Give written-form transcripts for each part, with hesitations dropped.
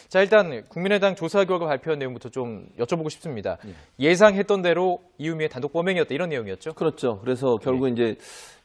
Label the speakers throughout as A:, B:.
A: 자, 일단 국민의당 조사 결과 발표한 내용부터 좀 여쭤보고 싶습니다. 예상했던 대로 이유미의 단독 범행이었다 이런 내용이었죠?
B: 그렇죠. 그래서 결국 이제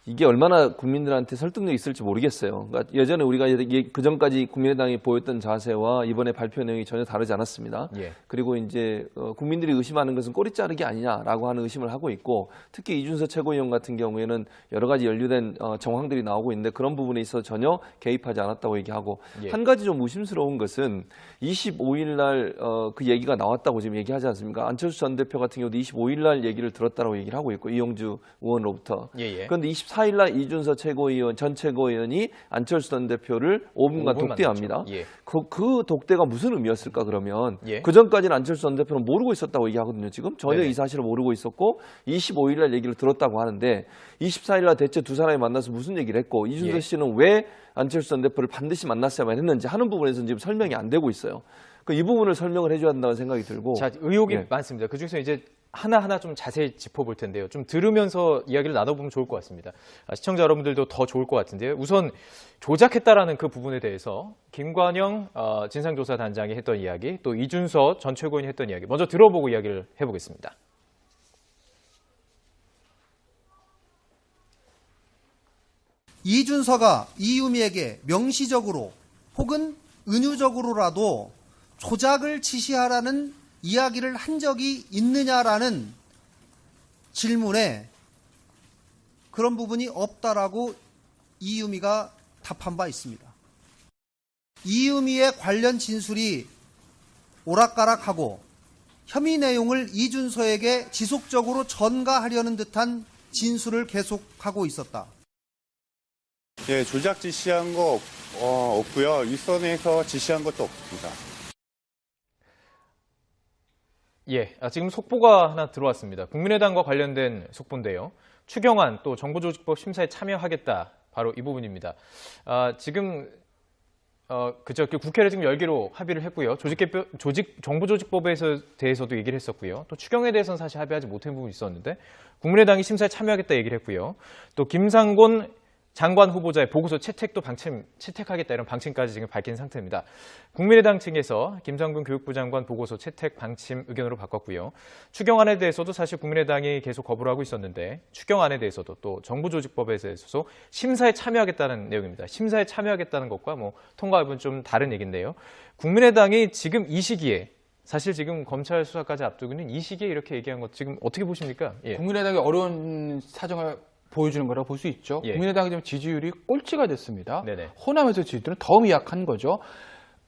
B: 이게 얼마나 국민들한테 설득력이 있을지 모르겠어요. 그러니까 예전에 우리가 그 전까지 국민의당이 보였던 자세와 이번에 발표 내용이 전혀 다르지 않았습니다. 그리고 이제 국민들이 의심하는 것은 꼬리 자르기 아니냐라고 하는 의심을 하고 있고, 특히 이준서 최고위원 같은 경우에는 여러 가지 연루된 정황들이 나오고 있는데 그런 부분에 있어서 전혀 개입하지 않았다고 얘기하고, 한 가지 좀 의심스러운 것은 25일 날 그 얘기가 나왔다고 지금 얘기하지 않습니까? 안철수 전 대표 같은 경우도 25일 날 얘기를 들었다고 얘기를 하고 있고, 이용주 의원으로부터. 그런데 24일 날 이준서 최고위원, 전 최고위원이 안철수 전 대표를 5분간 독대합니다. 그 독대가 무슨 의미였을까 그러면? 그 전까지는 안철수 전 대표는 모르고 있었다고 얘기하거든요. 지금 전혀 이 사실을 모르고 있었고 25일 날 얘기를 들었다고 하는데 24일 날 대체 두 사람이 만나서 무슨 얘기를 했고, 이준서 씨는 왜 안철수 전 대표를 반드시 만났어야만 했는지 하는 부분에서는 지금 설명이 안 되고 있어요. 이 부분을 설명을 해줘야 한다는 생각이 들고.
A: 자, 의혹이 많습니다. 그중에서 이제 하나하나 좀 자세히 짚어볼 텐데요. 좀 들으면서 이야기를 나눠보면 좋을 것 같습니다. 시청자 여러분들도 더 좋을 것 같은데요. 우선 조작했다라는 그 부분에 대해서 김관영 진상조사단장이 했던 이야기, 또 이준서 전 최고위원이 했던 이야기 먼저 들어보고 이야기를 해보겠습니다.
C: 이준서가 이유미에게 명시적으로 혹은 은유적으로라도 조작을 지시하라는 이야기를 한 적이 있느냐라는 질문에 그런 부분이 없다라고 이유미가 답한 바 있습니다. 이유미의 관련 진술이 오락가락하고 혐의 내용을 이준서에게 지속적으로 전가하려는 듯한 진술을 계속하고 있었다.
D: 예, 조작 지시한 거 없고요. 윗선에서 지시한 것도 없습니다.
A: 지금 속보가 하나 들어왔습니다. 국민의당과 관련된 속보인데요. 추경안 또 정부조직법 심사에 참여하겠다. 바로 이 부분입니다. 지금 국회를 지금 열기로 합의를 했고요. 정부조직법에 대해서도 얘기를 했었고요. 또 추경에 대해서는 사실 합의하지 못한 부분이 있었는데 국민의당이 심사에 참여하겠다 얘기를 했고요. 또 김상곤 장관 후보자의 보고서 채택도 채택하겠다 이런 방침까지 지금 밝힌 상태입니다. 국민의당 측에서 김상곤 교육부 장관 보고서 채택 방침 의견으로 바꿨고요. 추경안에 대해서도 사실 국민의당이 계속 거부를 하고 있었는데 추경안에 대해서도 또 정부조직법에 대해서도 심사에 참여하겠다는 내용입니다. 심사에 참여하겠다는 것과 통과 여부는 좀 다른 얘기인데요. 국민의당이 지금 이 시기에 사실 지금 검찰 수사까지 앞두고 있는 이 시기에 이렇게 얘기한 것 지금 어떻게 보십니까?
E: 국민의당이 어려운 사정을 보여주는 거라고 볼 수 있죠. 국민의당이 지금 지지율이 꼴찌가 됐습니다. 호남에서 지지율은 더 미약한 거죠.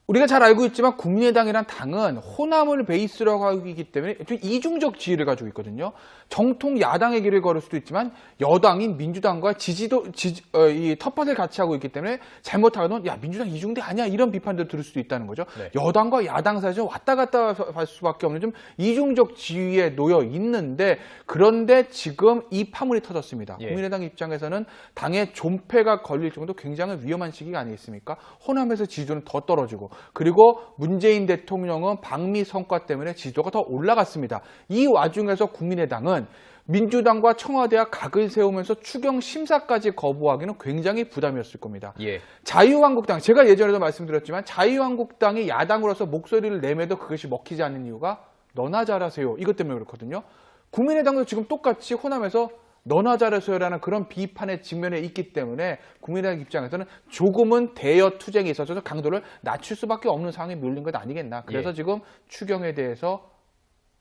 E: 우리가 잘 알고 있지만 국민의당이란 당은 호남을 베이스로 하고 있기 때문에 좀 이중적 지위를 가지고 있거든요. 정통 야당의 길을 걸을 수도 있지만 여당인 민주당과 이 텃밭을 같이 하고 있기 때문에 잘못하면 야 민주당 이중대 아니야 이런 비판도 들을 수도 있다는 거죠. 여당과 야당 사이에 좀 왔다 갔다 할 수밖에 없는 좀 이중적 지위에 놓여 있는데, 그런데 지금 이 파문이 터졌습니다. 국민의당 입장에서는 당의 존폐가 걸릴 정도 굉장히 위험한 시기가 아니겠습니까? 호남에서 지지도는 더 떨어지고, 그리고 문재인 대통령은 방미 성과 때문에 지지도가 더 올라갔습니다. 이 와중에서 국민의당은 민주당과 청와대와 각을 세우면서 추경 심사까지 거부하기는 굉장히 부담이었을 겁니다. 자유한국당, 제가 예전에도 말씀드렸지만 자유한국당이 야당으로서 목소리를 내매도 그것이 먹히지 않는 이유가 너나 잘하세요 이것 때문에 그렇거든요. 국민의당도 지금 똑같이 호남에서 너나 잘해서요라는 그런 비판의 직면에 있기 때문에 국민의당 입장에서는 조금은 대여 투쟁에 있어서 강도를 낮출 수밖에 없는 상황에 몰린 것 아니겠나. 그래서 지금 추경에 대해서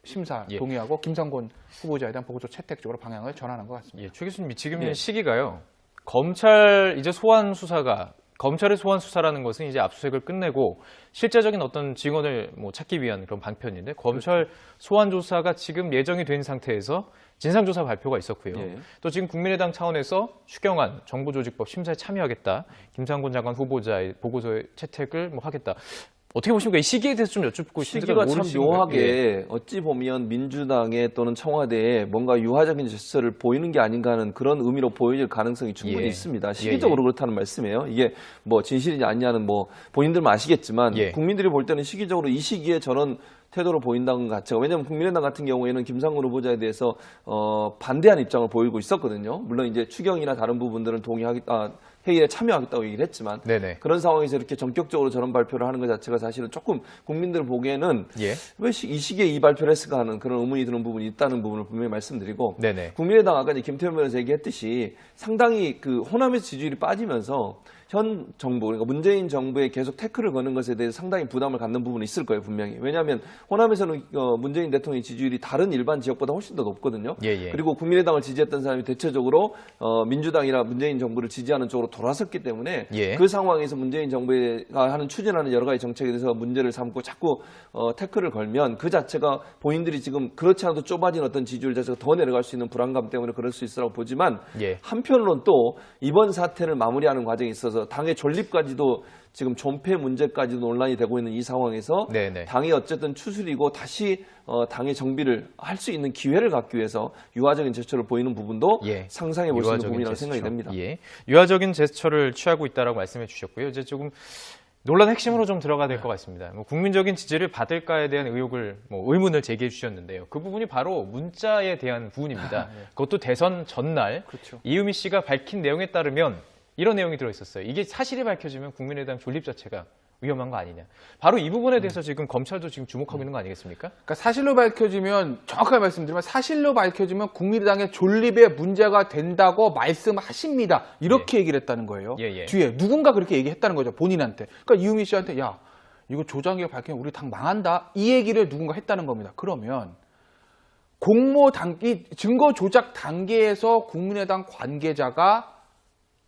E: 심사 동의하고 김상곤 후보자에 대한 보고서 채택 쪽으로 방향을 전환한 것 같습니다.
A: 최 교수님, 지금 시기가요. 검찰 이제 소환 수사가 검찰의 소환 수사라는 것은 이제 압수수색을 끝내고 실제적인 어떤 증언을 찾기 위한 그런 방편인데, 검찰 소환 조사가 지금 예정이 된 상태에서 진상조사 발표가 있었고요. 또 지금 국민의당 차원에서 추경안 정부조직법 심사에 참여하겠다. 김상곤 장관 후보자의 보고서의 채택을 하겠다. 어떻게 보십니까? 이 시기에 대해서 좀 여쭙고
B: 시기가 참 묘하게 어찌 보면 민주당에 또는 청와대에 뭔가 유화적인 제스처를 보이는 게 아닌가 하는 그런 의미로 보여질 가능성이 충분히 있습니다. 시기적으로 그렇다는 말씀이에요. 이게 진실이냐 아니냐는 본인들만 아시겠지만 국민들이 볼 때는 시기적으로 이 시기에 저는 태도를 보인다는 것 자체가, 왜냐하면 국민의당 같은 경우에는 김상곤 후보자에 대해서 반대하는 입장을 보이고 있었거든요. 물론 이제 추경이나 다른 부분들은 회의에 참여하겠다고 얘기를 했지만
A: 네네.
B: 그런 상황에서 이렇게 전격적으로 저런 발표를 하는 것 자체가 사실은 조금 국민들 보기에는
A: 예.
B: 왜 이 시기에 이 발표를 했을까 하는 그런 의문이 드는 부분이 있다는 부분을 분명히 말씀드리고
A: 네네.
B: 국민의당 아까 이제 김태현 변호사 얘기했듯이 상당히 그 호남에서 지지율이 빠지면서 현 정부, 그러니까 문재인 정부에 계속 태클을 거는 것에 대해서 상당히 부담을 갖는 부분이 있을 거예요, 분명히. 왜냐하면 호남에서는 문재인 대통령의 지지율이 다른 일반 지역보다 훨씬 더 높거든요.
A: 예.
B: 그리고 국민의당을 지지했던 사람이 대체적으로 민주당이나 문재인 정부를 지지하는 쪽으로 돌아섰기 때문에
A: 예.
B: 그 상황에서 문재인 정부가 추진하는 여러 가지 정책에 대해서 문제를 삼고 자꾸 태클을 걸면 그 자체가 본인들이 지금 그렇지 않아도 좁아진 어떤 지지율 자체가 더 내려갈 수 있는 불안감 때문에 그럴 수 있으라고 보지만
A: 예.
B: 한편으로는 또 이번 사태를 마무리하는 과정에 있어서 당의 존립까지도 지금 존폐 문제까지도 논란이 되고 있는 이 상황에서
A: 네네.
B: 당이 어쨌든 추스리고 다시 당의 정비를 할 수 있는 기회를 갖기 위해서 유화적인 제스처를 보이는 부분도
A: 예.
B: 상상해 볼 수 있는 부분이라고 생각이 됩니다.
A: 예. 유화적인 제스처를 취하고 있다라고 말씀해 주셨고요. 이제 조금 논란 핵심으로 좀 들어가야 될 것 같습니다. 국민적인 지지를 받을까에 대한 의문을 제기해 주셨는데요. 그 부분이 바로 문자에 대한 부분입니다. 그것도 대선 전날
E: 그렇죠.
A: 이유미 씨가 밝힌 내용에 따르면 이런 내용이 들어있었어요. 이게 사실이 밝혀지면 국민의당 존립 자체가 위험한 거 아니냐. 바로 이 부분에 대해서 지금 검찰도 지금 주목하고 있는 거 아니겠습니까?
E: 그러니까 사실로 밝혀지면, 정확하게 말씀드리면 사실로 밝혀지면 국민의당의 존립에 문제가 된다고 말씀하십니다. 이렇게 얘기를 했다는 거예요.
A: 예.
E: 뒤에 누군가 그렇게 얘기했다는 거죠, 본인한테. 그러니까 이유미 씨한테 야, 이거 조작이가 밝히면 우리 당 망한다. 이 얘기를 누군가 했다는 겁니다. 그러면 이 증거 조작 단계에서 국민의당 관계자가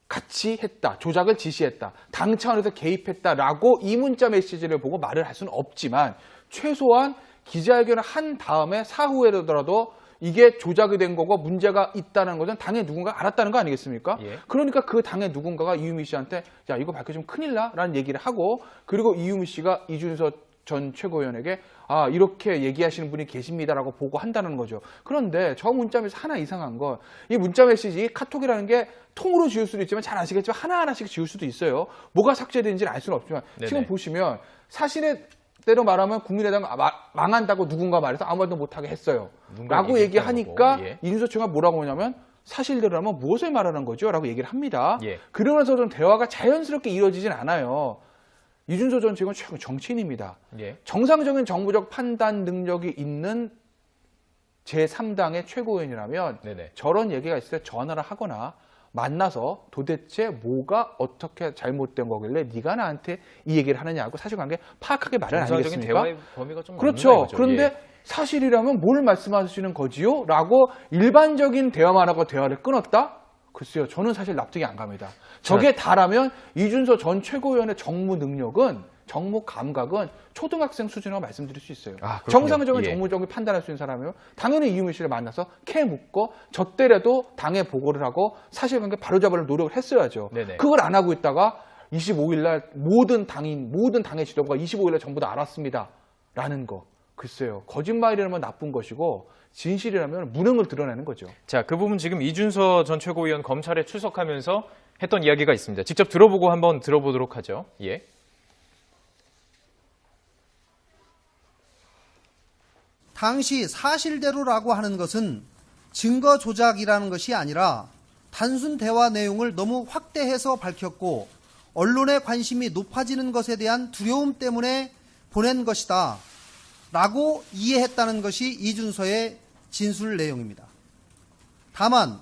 E: 같이 했다, 조작을 지시했다, 당 차원에서 개입했다라고 이 문자 메시지를 보고 말을 할 수는 없지만 최소한 기자회견을 한 다음에 사후에라도 이게 조작이 된 거고 문제가 있다는 것은 당의 누군가 알았다는 거 아니겠습니까?
A: 예.
E: 그러니까 그 당의 누군가가 이유미 씨한테 야, 이거 밝혀지면 큰일 나라는 얘기를 하고, 그리고 이유미 씨가 이준서 전 최고위원에게 아, 이렇게 얘기하시는 분이 계십니다라고 보고한다는 거죠. 그런데 저 문자 메시지 하나 이상한 건, 이 문자 메시지 카톡이라는 게 통으로 지울 수도 있지만 잘 아시겠지만 하나하나씩 지울 수도 있어요. 뭐가 삭제된지는 알 수는 없지만
A: 네네.
E: 지금 보시면 사실대로 말하면 국민의당 망한다고 누군가 말해서 아무 말도 못하게 했어요. 라고 얘기하니까
A: 예.
E: 이준석 총리가 뭐라고 하냐면 사실대로라면 무엇을 말하는 거죠? 라고 얘기를 합니다.
A: 예.
E: 그러면서 좀 대화가 자연스럽게 이루어지진 않아요. 이준석 전 최고는 정치인입니다.
A: 예.
E: 정상적인 정부적 판단 능력이 있는 제3당의 최고위원이라면
A: 네네.
E: 저런 얘기가 있을 때 전화를 하거나 만나서 도대체 뭐가 어떻게 잘못된 거길래 네가 나한테 이 얘기를 하느냐고 사실관계 파악하게 말을 안
A: 정상적인
E: 하겠습니까?
A: 대화의 범위가 좀
E: 그렇죠.
A: 없는 거죠.
E: 그런데
A: 예.
E: 사실이라면 뭘 말씀하시는 거지요? 라고 일반적인 대화만 하고 대화를 끊었다? 글쎄요. 저는 사실 납득이 안 갑니다. 저게 다라면 이준석 전 최고위원의 정무 능력은, 정무 감각은 초등학생 수준이라고 말씀드릴 수 있어요.
A: 아,
E: 정상적인
A: 예.
E: 정무적인 판단할 수 있는 사람이면 당연히 이유미 씨를 만나서 캐 묻고 저 때라도 당에 보고를 하고 사실관계 바로잡을 노력을 했어야죠.
A: 네네.
E: 그걸 안 하고 있다가 25일 날 모든 당의 지도부가 25일 날 전부 다 알았습니다. 라는 거. 글쎄요. 거짓말이라면 나쁜 것이고 진실이라면 무능을 드러내는 거죠.
A: 자, 그 부분 지금 이준서 전 최고위원 검찰에 출석하면서 했던 이야기가 있습니다. 직접 들어보고 한번 들어보도록 하죠. 예.
C: 당시 사실대로라고 하는 것은 증거 조작이라는 것이 아니라 단순 대화 내용을 너무 확대해서 밝혔고 언론의 관심이 높아지는 것에 대한 두려움 때문에 보낸 것이다 라고 이해했다는 것이 이준서의 진술 내용입니다. 다만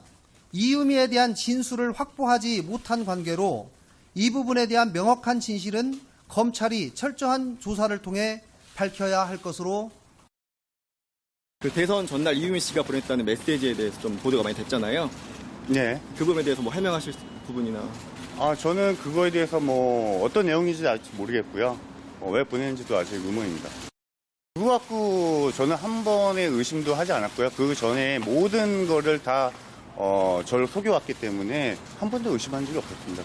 C: 이유미에 대한 진술을 확보하지 못한 관계로 이 부분에 대한 명확한 진실은 검찰이 철저한 조사를 통해 밝혀야 할 것으로.
F: 그 대선 전날 이유미 씨가 보냈다는 메시지에 대해서 좀 보도가 많이 됐잖아요.
D: 네.
F: 그 부분에 대해서 뭐 해명하실 부분이나.
D: 저는 그거에 대해서 어떤 내용인지 아직 모르겠고요. 왜 보냈는지도 아직 의문입니다. 그거 갖고 저는 한 번의 의심도 하지 않았고요. 그 전에 모든 거를 다 저를 속여왔기 때문에 한 번도 의심한 적이 없었습니다.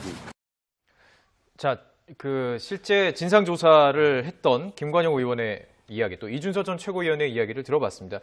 A: 자, 그 실제 진상조사를 했던 김관영 의원의 이야기, 또 이준서 전 최고위원의 이야기를 들어봤습니다.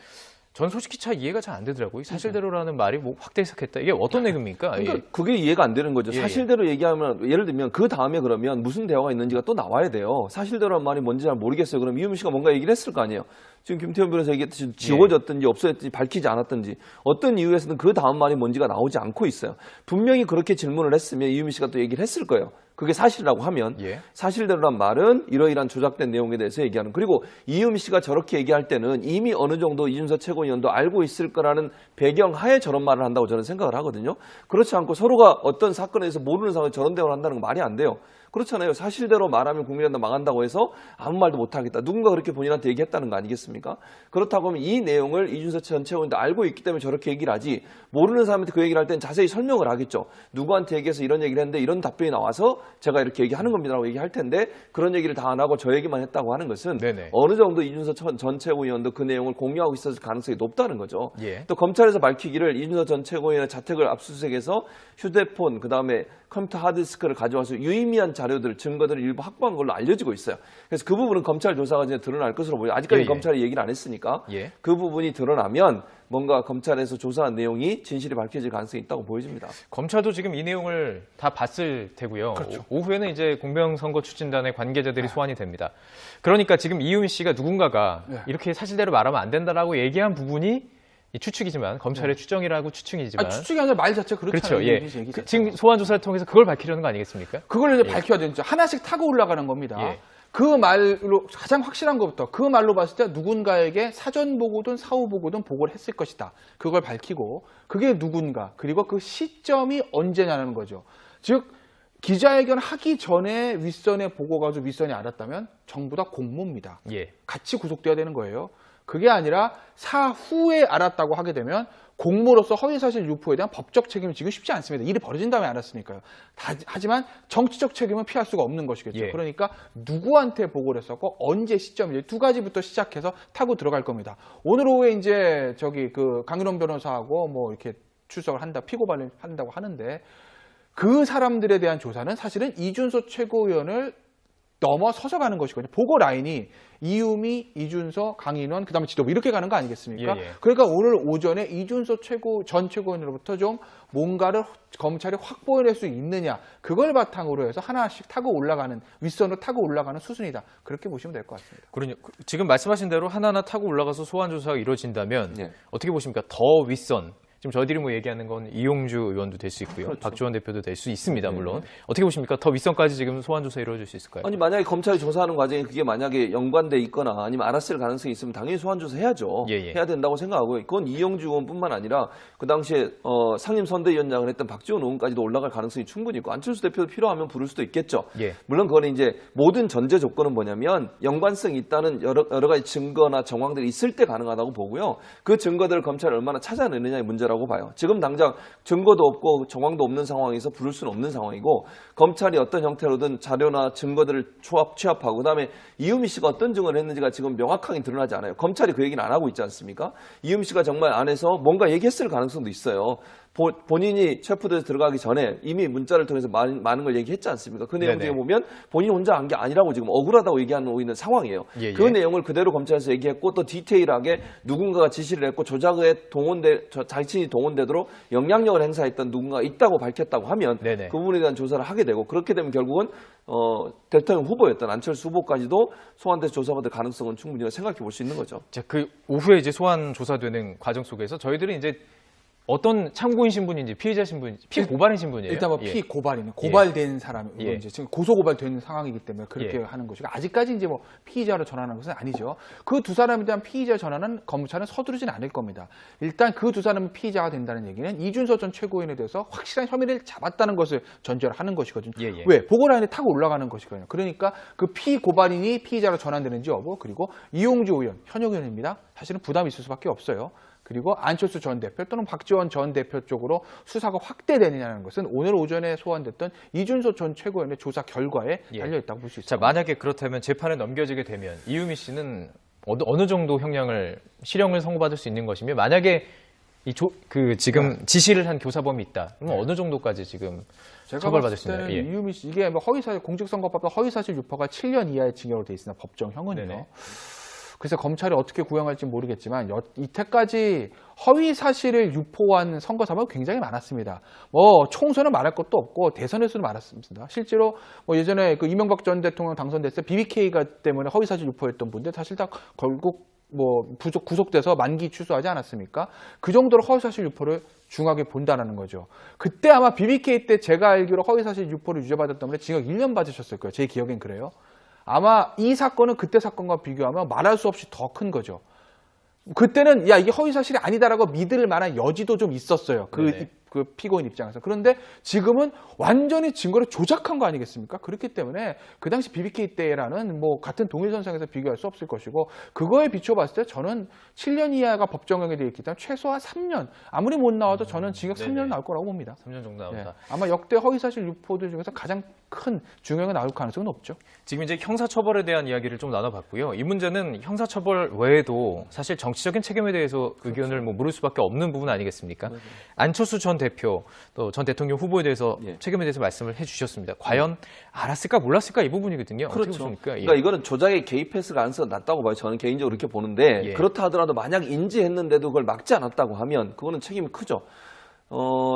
A: 전 솔직히 잘 이해가 잘 안 되더라고요. 사실대로라는 말이 뭐 확대 해석했다. 이게 어떤 내용입니까?
B: 그러니까
A: 예.
B: 그게 이해가 안 되는 거죠.
A: 예,
B: 사실대로 얘기하면 예를 들면 그 다음에 그러면 무슨 대화가 있는지가 또 나와야 돼요. 사실대로란 말이 뭔지 잘 모르겠어요. 그럼 이유미 씨가 뭔가 얘기를 했을 거 아니에요. 지금 김태현 변호사 얘기했듯이 지워졌든지 없어졌든지 밝히지 않았든지 어떤 이유에서든 그 다음 말이 뭔지가 나오지 않고 있어요. 분명히 그렇게 질문을 했으면 이유미 씨가 또 얘기를 했을 거예요. 그게 사실이라고 하면 사실대로란 말은 이러이러한 조작된 내용에 대해서 얘기하는, 그리고 이유미 씨가 저렇게 얘기할 때는 이미 어느 정도 이준석 최고위원도 알고 있을 거라는 배경 하에 저런 말을 한다고 저는 생각을 하거든요. 그렇지 않고 서로가 어떤 사건에 대해서 모르는 상황에 저런 대화를 한다는 건 말이 안 돼요. 그렇잖아요. 사실대로 말하면 국민의당 망한다고 해서 아무 말도 못하겠다. 누군가 그렇게 본인한테 얘기했다는 거 아니겠습니까? 그렇다고 하면 이 내용을 이준석 전 최고위원도 알고 있기 때문에 저렇게 얘기를 하지, 모르는 사람한테 그 얘기를 할 때는 자세히 설명을 하겠죠. 누구한테 얘기해서 이런 얘기를 했는데 이런 답변이 나와서 제가 이렇게 얘기하는 겁니다라고 얘기할 텐데 그런 얘기를 다 안 하고 저 얘기만 했다고 하는 것은 어느 정도 이준석 전 최고위원도 그 내용을 공유하고 있었을 가능성이 높다는 거죠. 또 검찰에서 밝히기를 이준석 전 최고위원의 자택을 압수수색해서 휴대폰, 그다음에 컴퓨터 하드디스크를 가져와서 유의미한 자료들, 증거들을 일부 확보한 걸로 알려지고 있어요. 그래서 그 부분은 검찰 조사 과정에 드러날 것으로 보여요. 아직까지 검찰이 얘기를 안 했으니까 그 부분이 드러나면 뭔가 검찰에서 조사한 내용이 진실이 밝혀질 가능성이 있다고 보여집니다.
A: 검찰도 지금 이 내용을 다 봤을 테고요.
E: 그렇죠.
A: 오후에는 이제 공명선거 추진단의 관계자들이 소환이 됩니다. 그러니까 지금 이유미 씨가 누군가가 이렇게 사실대로 말하면 안 된다라고 얘기한 부분이 추측이지만 검찰의 추정이라고 추측이지만
E: 추측이 아니라 말 자체가 그렇잖아요.
A: 그렇죠. 예. 지금 소환 조사를 통해서 그걸 밝히려는 거 아니겠습니까?
E: 그걸 이제 밝혀야 되죠. 하나씩 타고 올라가는 겁니다. 그 말로 가장 확실한 것부터 그 말로 봤을 때 누군가에게 사전 보고든 사후 보고든 보고를 했을 것이다. 그걸 밝히고 그게 누군가, 그리고 그 시점이 언제냐는 거죠. 즉 기자회견 하기 전에 윗선에 보고 가지고 윗선이 알았다면 전부 다 공모입니다. 같이 구속돼야 되는 거예요. 그게 아니라 사후에 알았다고 하게 되면 공모로서 허위사실 유포에 대한 법적 책임을 지기 쉽지 않습니다. 일이 벌어진 다음에 알았으니까요. 하지만 정치적 책임은 피할 수가 없는 것이겠죠. 그러니까 누구한테 보고를 했었고 언제 시점이 두 가지부터 시작해서 타고 들어갈 겁니다. 오늘 오후에 이제 그 강윤원 변호사하고 뭐 이렇게 출석을 한다, 피고발을 한다고 하는데 그 사람들에 대한 조사는 사실은 이준석 최고위원을 넘어서서 가는 것이거든요. 보고 라인이 이유미, 이준석, 강인원, 그다음에 지도부 이렇게 가는 거 아니겠습니까? 그러니까 오늘 오전에 이준석 전 최고위원으로부터 좀 뭔가를 검찰이 확보해낼 수 있느냐, 그걸 바탕으로 해서 하나씩 타고 올라가는, 윗선으로 타고 올라가는 수순이다. 그렇게 보시면 될 것 같습니다.
A: 그러니 지금 말씀하신 대로 하나하나 타고 올라가서 소환 조사가 이루어진다면 어떻게 보십니까? 더 윗선. 지금 저희들이 뭐 얘기하는 건 이용주 의원도 될 수 있고요. 박지원 대표도 될 수 있습니다. 물론. 어떻게 보십니까? 더 윗선까지 지금 소환 조사 이루어질 수 있을까요?
B: 아니 만약에 검찰이 조사하는 과정에 그게 만약에 연관돼 있거나 아니면 알았을 가능성이 있으면 당연히 소환 조사 해야죠. 해야 된다고 생각하고, 그건 이용주 의원뿐만 아니라 그 당시에 상임 선대위원장을 했던 박지원 의원까지도 올라갈 가능성이 충분히 있고 안철수 대표도 필요하면 부를 수도 있겠죠. 물론 그거는 이제 모든 전제 조건은 뭐냐면 연관성이 있다는 여러 가지 증거나 정황들이 있을 때 가능하다고 보고요. 그 증거들을 검찰이 얼마나 찾아내느냐의 문제라고 봐요. 지금 당장 증거도 없고 정황도 없는 상황에서 부를 수는 없는 상황이고, 검찰이 어떤 형태로든 자료나 증거들을 취합하고 그다음에 이유미 씨가 어떤 증언을 했는지가 지금 명확하게 드러나지 않아요. 검찰이 그 얘기는 안 하고 있지 않습니까? 이유미 씨가 정말 안에서 뭔가 얘기했을 가능성도 있어요. 본인이 체포돼서 들어가기 전에 이미 문자를 통해서 많은 걸 얘기했지 않습니까? 그 내용 중에 보면 본인이 혼자 한 게 아니라고 지금 억울하다고 얘기하고 있는 상황이에요. 그 내용을 그대로 검찰에서 얘기했고 또 디테일하게 누군가가 지시를 했고 조작에 자신이 동원되도록 영향력을 행사했던 누군가가 있다고 밝혔다고 하면 그 부분에 대한 조사를 하게 되고, 그렇게 되면 결국은 대통령 후보였던 안철수 후보까지도 소환돼서 조사받을 가능성은 충분히 생각해 볼 수 있는 거죠.
A: 자, 그 오후에 이제 소환 조사되는 과정 속에서 저희들은 이제 어떤 참고인 신분인지 피해자 신분인지 피고발인 신분이에요?
E: 일단 뭐 피고발이네. 고발된 사람, 이제 지금 고소고발된 상황이기 때문에 그렇게 하는 것이고, 아직까지 이제 뭐 피의자로 전환하는 것은 아니죠. 그 두 사람에 대한 피의자 전환은 검찰은 서두르진 않을 겁니다. 일단 그 두 사람은 피의자가 된다는 얘기는 이준석 전 최고위원에 대해서 확실한 혐의를 잡았다는 것을 전제로 하는 것이거든요. 왜? 보고라인에 타고 올라가는 것이거든요. 그러니까 그 피고발인이 피의자로 전환되는지 여부, 그리고 이용주 의원, 현역 의원입니다. 사실은 부담이 있을 수밖에 없어요. 그리고 안철수 전 대표 또는 박지원 전 대표 쪽으로 수사가 확대되느냐는 것은 오늘 오전에 소환됐던 이준석 전 최고위원의 조사 결과에 달려있다고 볼 수 있습니다.
A: 자, 만약에 그렇다면 재판에 넘겨지게 되면 이유미 씨는 어느 정도 실형을 선고받을 수 있는 것이며, 만약에 지금 지시를 한 교사범이 있다. 그러면 어느 정도까지 지금 처벌받을 수 있나요?
E: 이유미 씨, 이게 뭐 공직선거법도 허위사실 유포가 7년 이하의 징역으로 돼 있으나 법정형은요. 그래서 검찰이 어떻게 구형할지 모르겠지만 이때까지 허위 사실을 유포한 선거 사범이 굉장히 많았습니다. 뭐 총선은 말할 것도 없고 대선에서도 많았습니다. 실제로 뭐 예전에 그 이명박 전 대통령 당선됐을 때 BBK가 때문에 허위 사실 유포했던 분들 사실 다 결국 뭐 구속돼서 만기 취소하지 않았습니까? 그 정도로 허위 사실 유포를 중하게 본다라는 거죠. 그때 아마 BBK 때 제가 알기로 허위 사실 유포를 유죄받았던 분이 징역 1년 받으셨을 거예요. 제 기억엔 그래요. 아마 이 사건은 그때 사건과 비교하면 말할 수 없이 더 큰 거죠. 그때는 야 이게 허위 사실이 아니다라고 믿을 만한 여지도 좀 있었어요. 그 피고인 입장에서. 그런데 지금은 완전히 증거를 조작한 거 아니겠습니까? 그렇기 때문에 그 당시 BBK 때라는 뭐 같은 동일선상에서 비교할 수 없을 것이고 그거에 비춰봤을 때 저는 7년 이하가 법정형이 되어 있기 때문에 최소한 3년 아무리 못 나와도 저는 징역 3년 나올 거라고 봅니다.
A: 3년 정도 나온다.
E: 예. 아마 역대 허위사실 유포들 중에서 가장 큰 중형이 나올 가능성은 없죠.
A: 지금 이제 형사처벌에 대한 이야기를 좀 나눠봤고요. 이 문제는 형사처벌 외에도 사실 정치적인 책임에 대해서 의견을 뭐 물을 수밖에 없는 부분 아니겠습니까? 안철수 전 대표 또 전 대통령 후보에 대해서 책임에 대해서 말씀을 해주셨습니다. 과연 알았을까 몰랐을까 이 부분이거든요.
B: 그렇죠.
A: 어떻게
B: 그러니까 이거는 조작에 개입했을 가능성이 낮다고 봐요. 저는 개인적으로 그렇게 보는데 그렇다 하더라도 만약 인지했는데도 그걸 막지 않았다고 하면 그거는 책임이 크죠.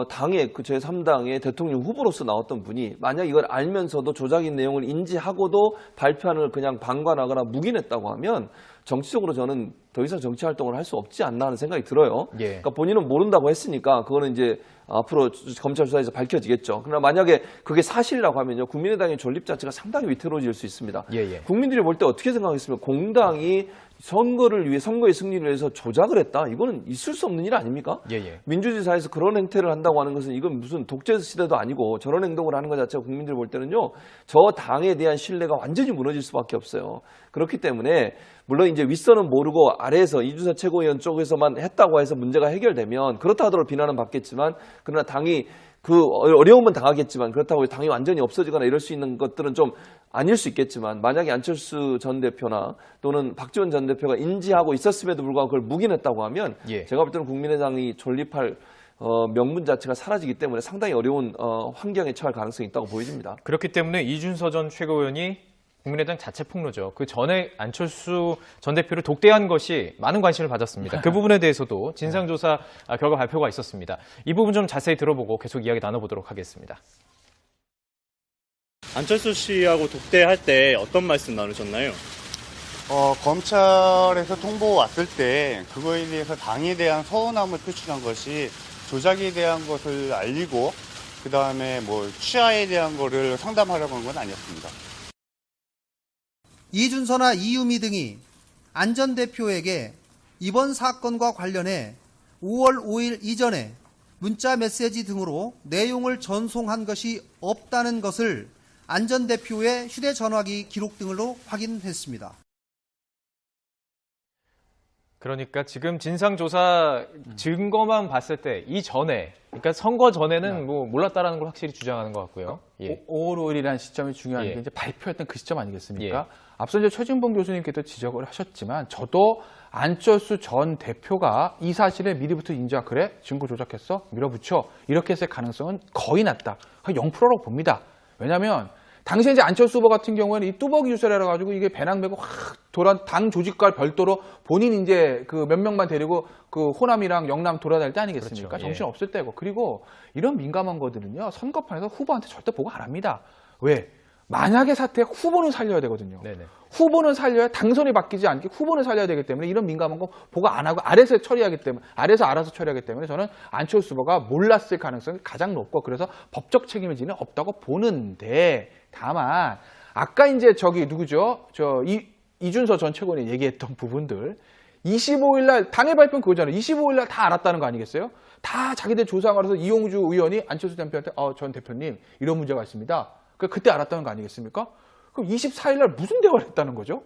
B: 당의 그 제3당의 대통령 후보로서 나왔던 분이 만약 이걸 알면서도 조작인 내용을 인지하고도 발표하는 걸 그냥 방관하거나 묵인했다고 하면 정치적으로 저는 더 이상 정치 활동을 할 수 없지 않나 하는 생각이 들어요. 그러니까 본인은 모른다고 했으니까 그거는 이제 앞으로 검찰 수사에서 밝혀지겠죠. 그러나 만약에 그게 사실이라고 하면요, 국민의당의 존립 자체가 상당히 위태로워질 수 있습니다. 국민들이 볼 때 어떻게 생각하겠습니까? 공당이 선거를 위해 선거의 승리를 위해서 조작을 했다. 이거는 있을 수 없는 일 아닙니까? 민주주의사에서 그런 행태를 한다고 하는 것은 이건 무슨 독재 시대도 아니고 저런 행동을 하는 것 자체가 국민들이 볼 때는요, 저 당에 대한 신뢰가 완전히 무너질 수밖에 없어요. 그렇기 때문에 물론 이제 윗선은 모르고 아래에서 이준석 최고위원 쪽에서만 했다고 해서 문제가 해결되면 그렇다 하더라도 비난은 받겠지만 그러나 당이 그 어려움은 당하겠지만 그렇다고 해서 당이 완전히 없어지거나 이럴 수 있는 것들은 좀 아닐 수 있겠지만 만약에 안철수 전 대표나 또는 박지원 전 대표가 인지하고 있었음에도 불구하고 그걸 묵인했다고 하면 제가 볼 때는 국민의당이 존립할 명분 자체가 사라지기 때문에 상당히 어려운 환경에 처할 가능성이 있다고 보여집니다.
A: 그렇기 때문에 이준석 전 최고위원이 국민의당 자체 폭로죠. 그 전에 안철수 전 대표를 독대한 것이 많은 관심을 받았습니다. 그 부분에 대해서도 진상조사 결과 발표가 있었습니다. 이 부분 좀 자세히 들어보고 계속 이야기 나눠보도록 하겠습니다.
G: 안철수 씨하고 독대할 때 어떤 말씀 나누셨나요?
D: 검찰에서 통보 왔을 때 그거에 대해서 당에 대한 서운함을 표출한 것이 조작에 대한 것을 알리고 그 다음에 뭐 취하에 대한 거를 상담하려고 한 건 아니었습니다.
C: 이준서나 이유미 등이 안 전 대표에게 이번 사건과 관련해 5월 5일 이전에 문자 메시지 등으로 내용을 전송한 것이 없다는 것을 안 전 대표의 휴대전화기 기록 등으로 확인했습니다.
A: 그러니까 지금 진상조사 증거만 봤을 때 이전에, 그러니까 선거 전에는 뭐 몰랐다라는 걸 확실히 주장하는 것 같고요.
E: 5월 5일이라는 시점이 중요한 게 이제 발표했던 그 시점 아니겠습니까? 앞서 이제 최진봉 교수님께도 지적을 하셨지만 저도 안철수 전 대표가 이 사실을 미리부터 인지하고 그래? 증거 조작했어? 밀어붙여? 이렇게 했을 가능성은 거의 낮다. 0%라고 봅니다. 왜냐하면 당시에 이제 안철수 후보 같은 경우에는 이 뚜벅이 유세라 가지고 이게 배낭 메고 확 돌아 당 조직과 별도로 본인 이제 그 몇 명만 데리고 그 호남이랑 영남 돌아다닐 때 아니겠습니까?
A: 그렇죠.
E: 정신 없을 때고. 그리고 이런 민감한 거들은요, 선거판에서 후보한테 절대 보고 안 합니다. 왜? 만약에 사태에 후보는 살려야 되거든요. 후보는 살려야 당선이 바뀌지 않게 후보는 살려야 되기 때문에 이런 민감한 거 보고 안 하고 아래서 처리하기 때문에 아래서 알아서 처리하기 때문에 저는 안철수 후보가 몰랐을 가능성이 가장 높고 그래서 법적 책임의 지는 없다고 보는데 다만 아까 이제 저기 누구죠? 이준서 전 최고위원이 얘기했던 부분들 25일 날 당의 발표는 그거잖아요. 25일 날 다 알았다는 거 아니겠어요? 다 자기들 조사하고 나서 이용주 의원이 안철수 대표한테 전 대표님 이런 문제가 있습니다. 그때 알았다는 거 아니겠습니까? 그럼 24일 날 무슨 대화를 했다는 거죠?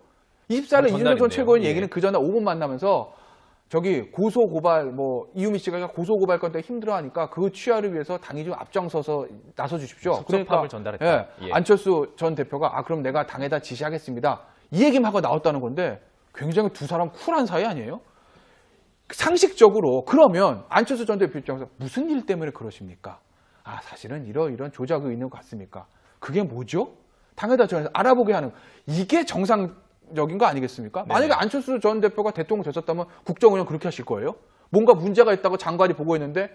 E: 24일 날 이준석 전 최고위원 얘기는 그 전에 5분 만나면서 저기 고소고발 이유미 씨가 고소고발 건데 힘들어하니까 그 취하를 위해서 당이 좀 앞장서서 나서 주십시오.
A: 속속합을 전달했다.
E: 안철수 전 대표가 그럼 내가 당에다 지시하겠습니다. 이 얘기만 하고 나왔다는 건데 굉장히 두 사람 쿨한 사이 아니에요? 상식적으로 그러면 안철수 전 대표 입장에서 무슨 일 때문에 그러십니까? 사실은 이런 조작이 있는 것 같습니까? 그게 뭐죠? 당에다 전해서 알아보게 하는 이게 정상 적인 거 아니겠습니까? 만약에 안철수 전 대표가 대통령 되셨다면 국정운영 그렇게 하실 거예요? 뭔가 문제가 있다고 장관이 보고 있는데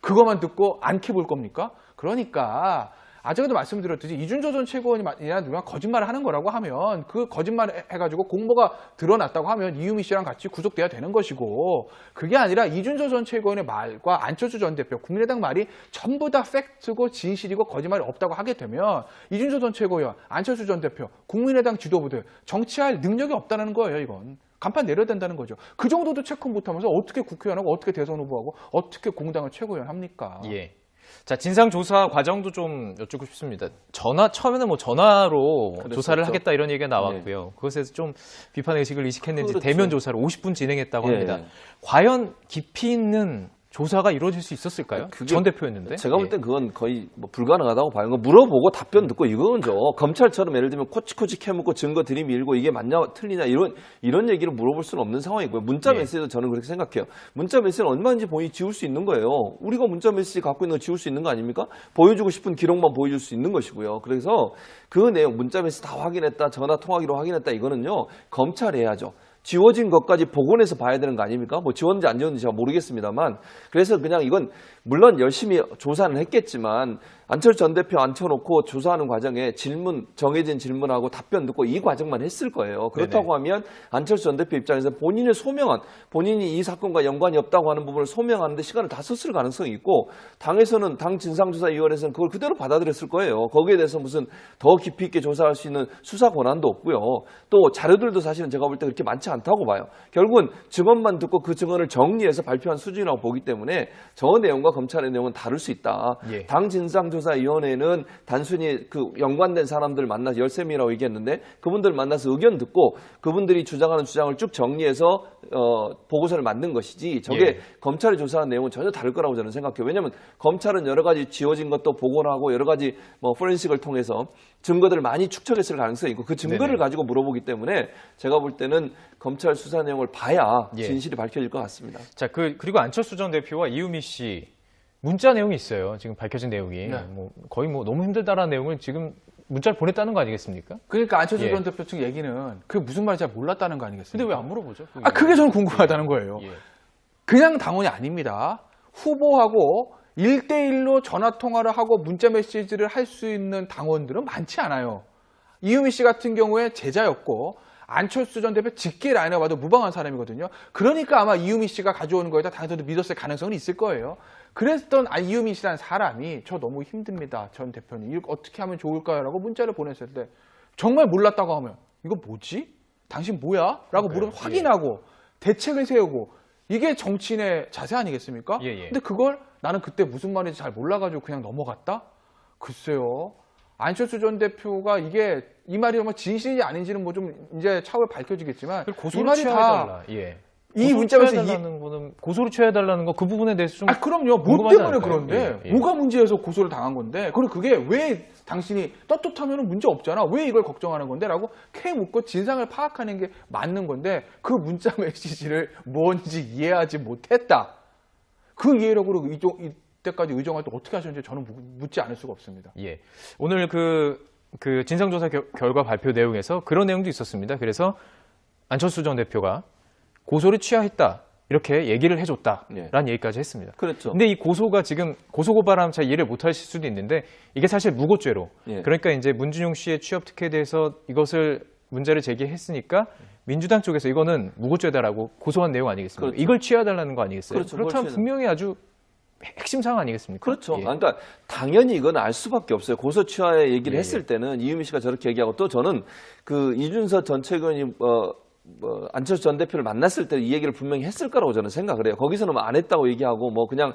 E: 그것만 듣고 안 캐볼 겁니까? 그러니까 아직도 말씀드렸듯이 이준석 전 최고위원이나 누가 거짓말을 하는 거라고 하면 그 거짓말 해가지고 공모가 드러났다고 하면 이유미 씨랑 같이 구속돼야 되는 것이고 그게 아니라 이준석 전 최고위원의 말과 안철수 전 대표 국민의당 말이 전부 다 팩트고 진실이고 거짓말이 없다고 하게 되면 이준석 전 최고위원, 안철수 전 대표, 국민의당 지도부들 정치할 능력이 없다는 거예요. 이건. 간판 내려야 된다는 거죠. 그 정도도 체크 못하면서 어떻게 국회의원하고 어떻게 대선 후보하고 어떻게 공당을 최고위원 합니까?
A: 예. 자, 진상조사 과정도 좀 여쭙고 싶습니다. 처음에는 뭐 전화로
B: 그랬었죠.
A: 조사를 하겠다 이런 얘기가 나왔고요. 그것에서 좀 비판의 의식을 이식했는지
B: 그렇죠.
A: 대면 조사를 50분 진행했다고
B: 예.
A: 합니다. 과연 깊이 있는 조사가 이루어질 수 있었을까요? 전 대표였는데.
B: 제가 볼 땐 그건 거의 뭐 불가능하다고 봐요. 물어보고 답변 듣고 이거죠. 검찰처럼 예를 들면 코치코치 캐묻고 증거 들이밀고 이게 맞냐 틀리냐 이런 얘기를 물어볼 수는 없는 상황이고요. 문자 메시지도 저는 그렇게 생각해요. 문자 메시지는 얼마인지 본인이 지울 수 있는 거예요. 우리가 문자 메시지 갖고 있는 거 지울 수 있는 거 아닙니까? 보여주고 싶은 기록만 보여줄 수 있는 것이고요. 그래서 그 내용 문자 메시지 다 확인했다, 전화 통화기로 확인했다 이거는요 검찰이 해야죠. 지워진 것까지 복원해서 봐야 되는 거 아닙니까? 뭐 지웠는지 안 지웠는지 제가 모르겠습니다만 그래서 그냥 이건 물론 열심히 조사는 했겠지만 안철수 전 대표 앉혀놓고 조사하는 과정에 정해진 질문하고 답변 듣고 이 과정만 했을 거예요. 그렇다고 하면 안철수 전 대표 입장에서 본인이 이 사건과 연관이 없다고 하는 부분을 소명하는데 시간을 다 썼을 가능성이 있고 당에서는 당 진상조사위원회에서는 그걸 그대로 받아들였을 거예요. 거기에 대해서 무슨 더 깊이 있게 조사할 수 있는 수사 권한도 없고요. 또 자료들도 사실은 제가 볼 때 그렇게 많지 않다고 봐요. 결국은 증언만 듣고 그 증언을 정리해서 발표한 수준이라고 보기 때문에 저 내용과 검찰의 내용은 다를 수 있다.
A: 예.
B: 당 진상조사위원회는 단순히 그 연관된 사람들 만나서 13명이라고 얘기했는데 그분들 만나서 의견 듣고 그분들이 주장하는 주장을 쭉 정리해서 보고서를 만든 것이지 저게 검찰이 조사한 내용은 전혀 다를 거라고 저는 생각해요. 왜냐하면 검찰은 여러 가지 지워진 것도 복원하고 여러 가지 뭐 포렌식을 통해서 증거들을 많이 축적했을 가능성이 있고 그 증거를 가지고 물어보기 때문에 제가 볼 때는 검찰 수사 내용을 봐야 진실이 밝혀질 것 같습니다.
A: 자, 그리고 안철수 전 대표와 이유미 씨 문자 내용이 있어요. 지금 밝혀진 내용이. 뭐 거의 뭐 너무 힘들다라는 내용을 지금 문자를 보냈다는 거 아니겠습니까?
E: 그러니까 안철수 전 대표 측 얘기는 그게 무슨 말인지 잘 몰랐다는 거 아니겠습니까?
A: 근데 왜 안 물어보죠?
E: 그게 저는 궁금하다는 거예요. 그냥 당원이 아닙니다. 후보하고 1대1로 전화 통화를 하고 문자 메시지를 할 수 있는 당원들은 많지 않아요. 이유미 씨 같은 경우에 제자였고 안철수 전 대표 직계 라인에 봐도 무방한 사람이거든요. 그러니까 아마 이유미 씨가 가져오는 거에다 당에서도 믿었을 가능성은 있을 거예요. 그랬던 이유미 씨라는 사람이 저 너무 힘듭니다. 전 대표님. 이거 어떻게 하면 좋을까요? 라고 문자를 보냈을 때 정말 몰랐다고 하면 이거 뭐지? 당신 뭐야? 라고 물으면 확인하고 대책을 세우고 이게 정치인의 자세 아니겠습니까? 근데 그걸 나는 그때 무슨 말인지 잘 몰라가지고 그냥 넘어갔다? 글쎄요. 안철수 전 대표가 이게 이 말이 정말 진실인지 아닌지는 뭐 좀 이제 차후에 밝혀지겠지만 이 말이 다 이 문자에서
A: 고소를 취해달라는 거 그 부분에 대해서 좀
E: 그럼요. 뭐 때문에 그런데 뭐가 문제여서 고소를 당한 건데 그리고 그게 왜 당신이 떳떳하면 문제 없잖아. 왜 이걸 걱정하는 건데? 라고 캐 묻고 진상을 파악하는 게 맞는 건데 그 문자 메시지를 뭔지 이해하지 못했다. 그 이해력으로 이때까지 의정할 때 어떻게 하셨는지 저는 묻지 않을 수가 없습니다.
A: 오늘 그 진상조사 결과 발표 내용에서 그런 내용도 있었습니다. 그래서 안철수 전 대표가 고소를 취하했다. 이렇게 얘기를 해줬다라는 얘기까지 했습니다.
B: 그렇죠.
A: 근데 이 고소가 지금 고소고발하면 잘 이해를 못하실 수도 있는데 이게 사실 무고죄로. 그러니까 이제 문준용 씨의 취업 특혜에 대해서 이것을 문제를 제기했으니까 민주당 쪽에서 이거는 무고죄다라고 고소한 내용 아니겠습니까?
B: 그렇죠.
A: 이걸 취하달라는 거 아니겠어요?
B: 그렇죠.
A: 그렇다면 분명히 아주 핵심 사항 아니겠습니까?
B: 그렇죠. 그러니까 당연히 이건 알 수밖에 없어요. 고소 취하의 얘기를 했을 때는 이유미 씨가 저렇게 얘기하고 또 저는 그 이준석 전 최고위원이 안철수 전 대표를 만났을 때 이 얘기를 분명히 했을 거라고 저는 생각을 해요. 거기서는 뭐 안 했다고 얘기하고 뭐 그냥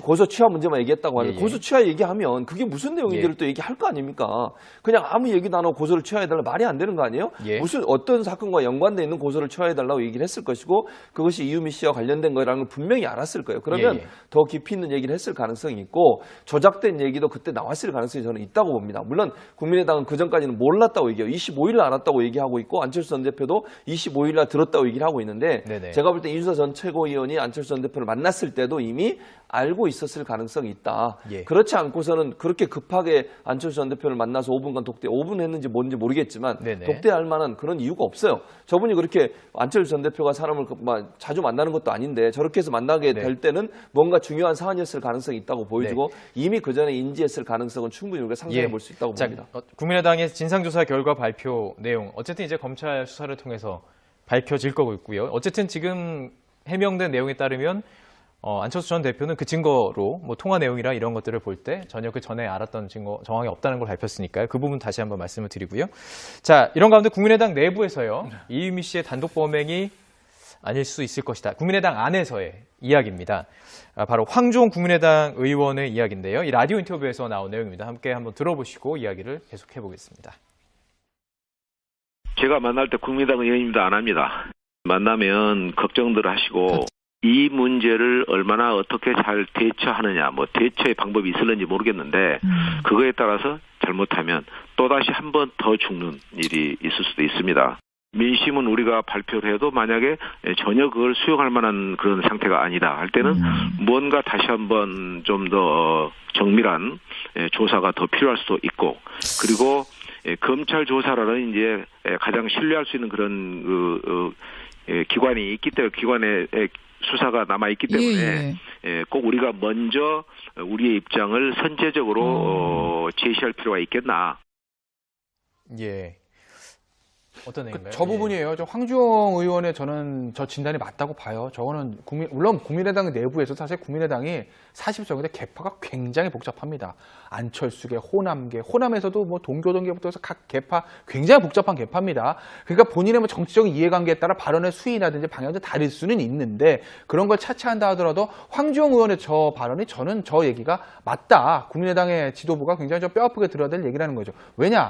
B: 고소 취하 문제만 얘기했다고 하는데 고소 취하 얘기하면 그게 무슨 내용인지를 또 얘기할 거 아닙니까? 그냥 아무 얘기도 안 하고 고소를 취하해달라 말이 안 되는 거 아니에요? 무슨 어떤 사건과 연관돼 있는 고소를 취하해달라고 얘기를 했을 것이고 그것이 이유미 씨와 관련된 거라는 걸 분명히 알았을 거예요. 그러면 더 깊이 있는 얘기를 했을 가능성이 있고 조작된 얘기도 그때 나왔을 가능성이 저는 있다고 봅니다. 물론 국민의당은 그전까지는 몰랐다고 얘기해요. 25일 알았다고 얘기하고 있고 안철수 전 대표도 25일 날 들었다고 얘기를 하고 있는데 제가 볼 때 이준석 전 최고위원이 안철수 전 대표를 만났을 때도 이미 알고 있었을 가능성이 있다.
A: 예.
B: 그렇지 않고서는 그렇게 급하게 안철수 전 대표를 만나서 5분간 독대, 5분 했는지 뭔지 모르겠지만
A: 네네.
B: 독대할 만한 그런 이유가 없어요. 저분이 그렇게 안철수 전 대표가 사람을 자주 만나는 것도 아닌데 저렇게 해서 만나게
A: 네.
B: 될 때는 뭔가 중요한 사안이었을 가능성이 있다고 보여지고 이미 그 전에 인지했을 가능성은 충분히 우리가 상상해 볼 수 있다고 봅니다.
A: 국민의당의 진상조사 결과 발표 내용, 어쨌든 이제 검찰 수사를 통해서 밝혀질 거고 있고요. 어쨌든 지금 해명된 내용에 따르면 안철수 전 대표는 그 증거로 뭐 통화 내용이라 이런 것들을 볼 때 전혀 그 전에 알았던 증거 정황이 없다는 걸 밝혔으니까요. 그 부분 다시 한번 말씀을 드리고요. 자, 이런 가운데 국민의당 내부에서요. 이유미 씨의 단독 범행이 아닐 수 있을 것이다. 국민의당 안에서의 이야기입니다. 바로 황교안 국민의당 의원의 이야기인데요. 이 라디오 인터뷰에서 나온 내용입니다. 함께 한번 들어보시고 이야기를 계속해 보겠습니다.
H: 제가 만날 때 국민의당 의원님도 안 합니다. 만나면 걱정들 하시고 이 문제를 얼마나 어떻게 잘 대처하느냐, 뭐 대처의 방법이 있을는지 모르겠는데 그거에 따라서 잘못하면 또다시 한 번 더 죽는 일이 있을 수도 있습니다. 민심은 우리가 발표를 해도 만약에 전혀 그걸 수용할 만한 그런 상태가 아니다 할 때는 뭔가 다시 한번 좀 더 정밀한 조사가 더 필요할 수도 있고 그리고 검찰 조사라는 이제 가장 신뢰할 수 있는 그런 기관이 있기 때문에 기관의 수사가 남아 있기 때문에 꼭 우리가 먼저 우리의 입장을 선제적으로 제시할 필요가 있겠나.
A: 예. 어떤 내용인가요?
E: 저 부분이에요. 저 황교안 의원의 저는 저 진단이 맞다고 봐요. 저거는 물론 국민의당 내부에서 사실 국민의당이 40석인데 계파가 굉장히 복잡합니다. 안철수계, 호남계, 호남에서도 뭐 동교동계부터 해서 각 계파 굉장히 복잡한 계파입니다. 그러니까 본인의 뭐 정치적인 이해관계에 따라 발언의 수위라든지 방향이 다를 수는 있는데 그런 걸 차치한다 하더라도 황교안 의원의 저 발언이 저는 저 얘기가 맞다. 국민의당의 지도부가 굉장히 좀 뼈아프게 들어야 될 얘기라는 거죠. 왜냐?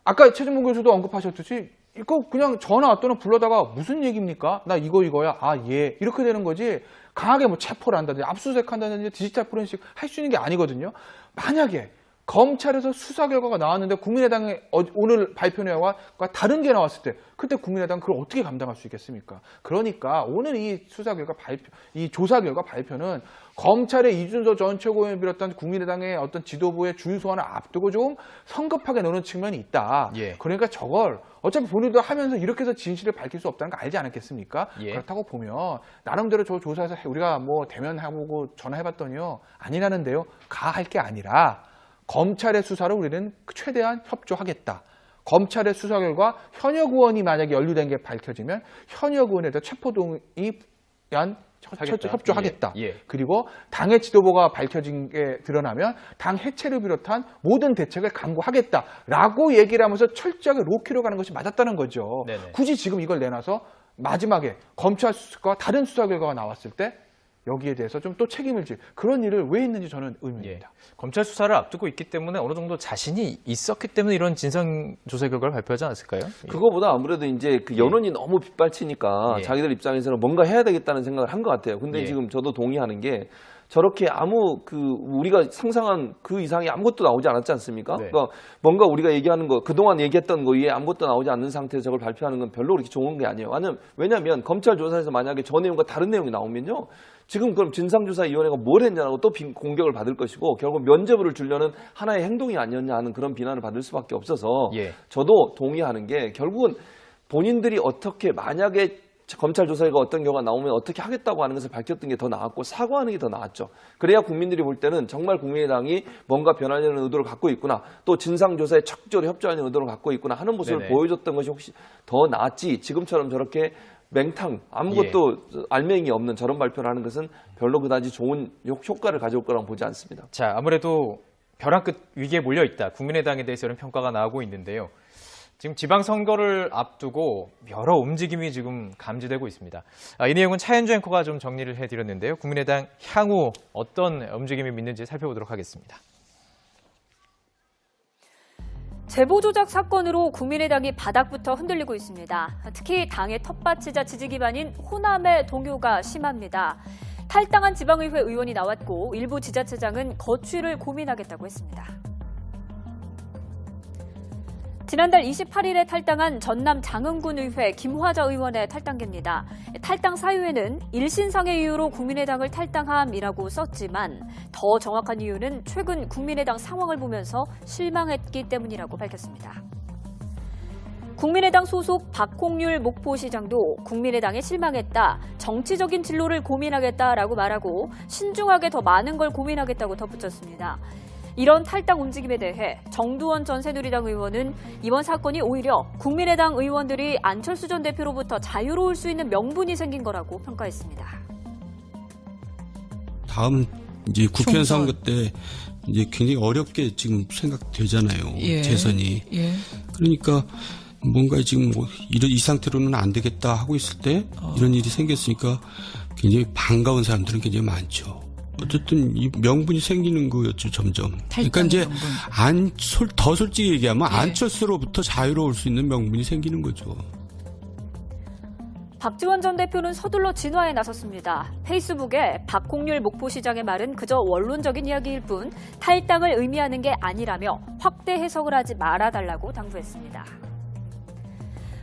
E: 아까 최진봉 교수도 언급하셨듯이 이거 그냥 전화 왔더니 불러다가 무슨 얘기입니까? 나 이거야. 아, 예. 이렇게 되는 거지. 강하게 뭐 체포를 한다든지 압수수색 한다든지 디지털 포렌식 할 수 있는 게 아니거든요. 만약에 검찰에서 수사 결과가 나왔는데 국민의당의 오늘 발표 내용과 다른 게 나왔을 때 그때 국민의당 그걸 어떻게 감당할 수 있겠습니까? 그러니까 오늘 이 수사 결과 발표, 이 조사 결과 발표는 검찰의 이준서 전 최고위원을 비롯한 국민의당의 어떤 지도부의 준수안을 앞두고 좀 성급하게 노는 측면이 있다.
A: 예.
E: 그러니까 저걸 어차피 본인도 하면서 이렇게 해서 진실을 밝힐 수 없다는 거 알지 않았겠습니까?
A: 예.
E: 그렇다고 보면 나름대로 저 조사에서 우리가 뭐 대면해보고 전화해봤더니요. 아니라는데요. 가할 게 아니라 검찰의 수사를 우리는 최대한 협조하겠다. 검찰의 수사 결과 현역 의원이 만약에 연루된 게 밝혀지면 현역 의원에 대한 체포동의 협조하겠다.
A: 예.
E: 그리고 당의 지도부가 밝혀진 게 드러나면 당 해체를 비롯한 모든 대책을 강구하겠다라고 얘기를 하면서 철저하게 로키로 가는 것이 맞았다는 거죠.
A: 네네.
E: 굳이 지금 이걸 내놔서 마지막에 검찰 수사와 다른 수사 결과가 나왔을 때 여기에 대해서 좀 또 책임을 질 그런 일을 왜 했는지 저는 의문입니다.
A: 예. 검찰 수사를 앞두고 있기 때문에 어느 정도 자신이 있었기 때문에 이런 진상조사 결과를 발표하지 않았을까요?
B: 그거보다 아무래도 이제 그 여론이 너무 빗발치니까
A: 예.
B: 자기들 입장에서는 뭔가 해야 되겠다는 생각을 한 것 같아요. 근데
A: 예.
B: 지금 저도 동의하는 게 저렇게 우리가 상상한 그 이상이 아무것도 나오지 않았지 않습니까?
A: 네.
B: 그러니까 뭔가 우리가 얘기하는 거, 그동안 얘기했던 거 위에 아무것도 나오지 않는 상태에서 저걸 발표하는 건 별로 그렇게 좋은 게 아니에요. 왜냐면 검찰 조사에서 만약에 저 내용과 다른 내용이 나오면요. 지금 그럼 진상조사위원회가 뭘 했냐고 또 공격을 받을 것이고 결국 면죄부를 주려는 하나의 행동이 아니었냐 하는 그런 비난을 받을 수밖에 없어서
A: 예.
B: 저도 동의하는 게 결국은 본인들이 어떻게 만약에 검찰 조사가 어떤 경우가 나오면 어떻게 하겠다고 하는 것을 밝혔던 게 더 나았고 사과하는 게 더 나았죠. 그래야 국민들이 볼 때는 정말 국민의당이 뭔가 변하려는 의도를 갖고 있구나. 또 진상조사에 적극적으로 협조하는 의도를 갖고 있구나 하는 모습을
A: 네네.
B: 보여줬던 것이 혹시 더 나았지. 지금처럼 저렇게 맹탕 아무것도 알맹이 없는 저런 발표를 하는 것은 별로 그다지 좋은 효과를 가져올 거라고 보지 않습니다.
A: 자, 아무래도 벼랑 끝 위기에 몰려 있다. 국민의당에 대해서 이런 평가가 나오고 있는데요. 지금 지방선거를 앞두고 여러 움직임이 지금 감지되고 있습니다. 이 내용은 차현주 앵커가 좀 정리를 해드렸는데요. 국민의당 향후 어떤 움직임이 있는지 살펴보도록 하겠습니다.
I: 제보 조작 사건으로 국민의당이 바닥부터 흔들리고 있습니다. 특히 당의 텃밭이자 지지 기반인 호남의 동요가 심합니다. 탈당한 지방의회 의원이 나왔고 일부 지자체장은 거취를 고민하겠다고 했습니다. 지난달 28일에 탈당한 전남 장흥군의회 김화자 의원의 탈당계입니다. 탈당 사유에는 일신상의 이유로 국민의당을 탈당함이라고 썼지만 더 정확한 이유는 최근 국민의당 상황을 보면서 실망했기 때문이라고 밝혔습니다. 국민의당 소속 박홍률 목포시장도 국민의당에 실망했다, 정치적인 진로를 고민하겠다라고 말하고 신중하게 더 많은 걸 고민하겠다고 덧붙였습니다. 이런 탈당 움직임에 대해 정두원 전 새누리당 의원은 이번 사건이 오히려 국민의당 의원들이 안철수 전 대표로부터 자유로울 수 있는 명분이 생긴 거라고 평가했습니다.
J: 다음 이제 국회의원 선거 때 이제 굉장히 어렵게 지금 생각되잖아요.
K: 예.
J: 재선이.
K: 예.
J: 그러니까 뭔가 지금 뭐 이 상태로는 안 되겠다 하고 있을 때 이런 일이 생겼으니까 굉장히 반가운 사람들은 굉장히 많죠. 어쨌든 이 명분이 생기는 거였죠, 점점. 그러니까 이제 더 솔직히 얘기하면
K: 예.
J: 안철수로부터 자유로울 수 있는 명분이 생기는 거죠.
I: 박지원 전 대표는 서둘러 진화에 나섰습니다. 페이스북에 박홍률 목포시장의 말은 그저 원론적인 이야기일 뿐 탈당을 의미하는 게 아니라며 확대 해석을 하지 말아달라고 당부했습니다.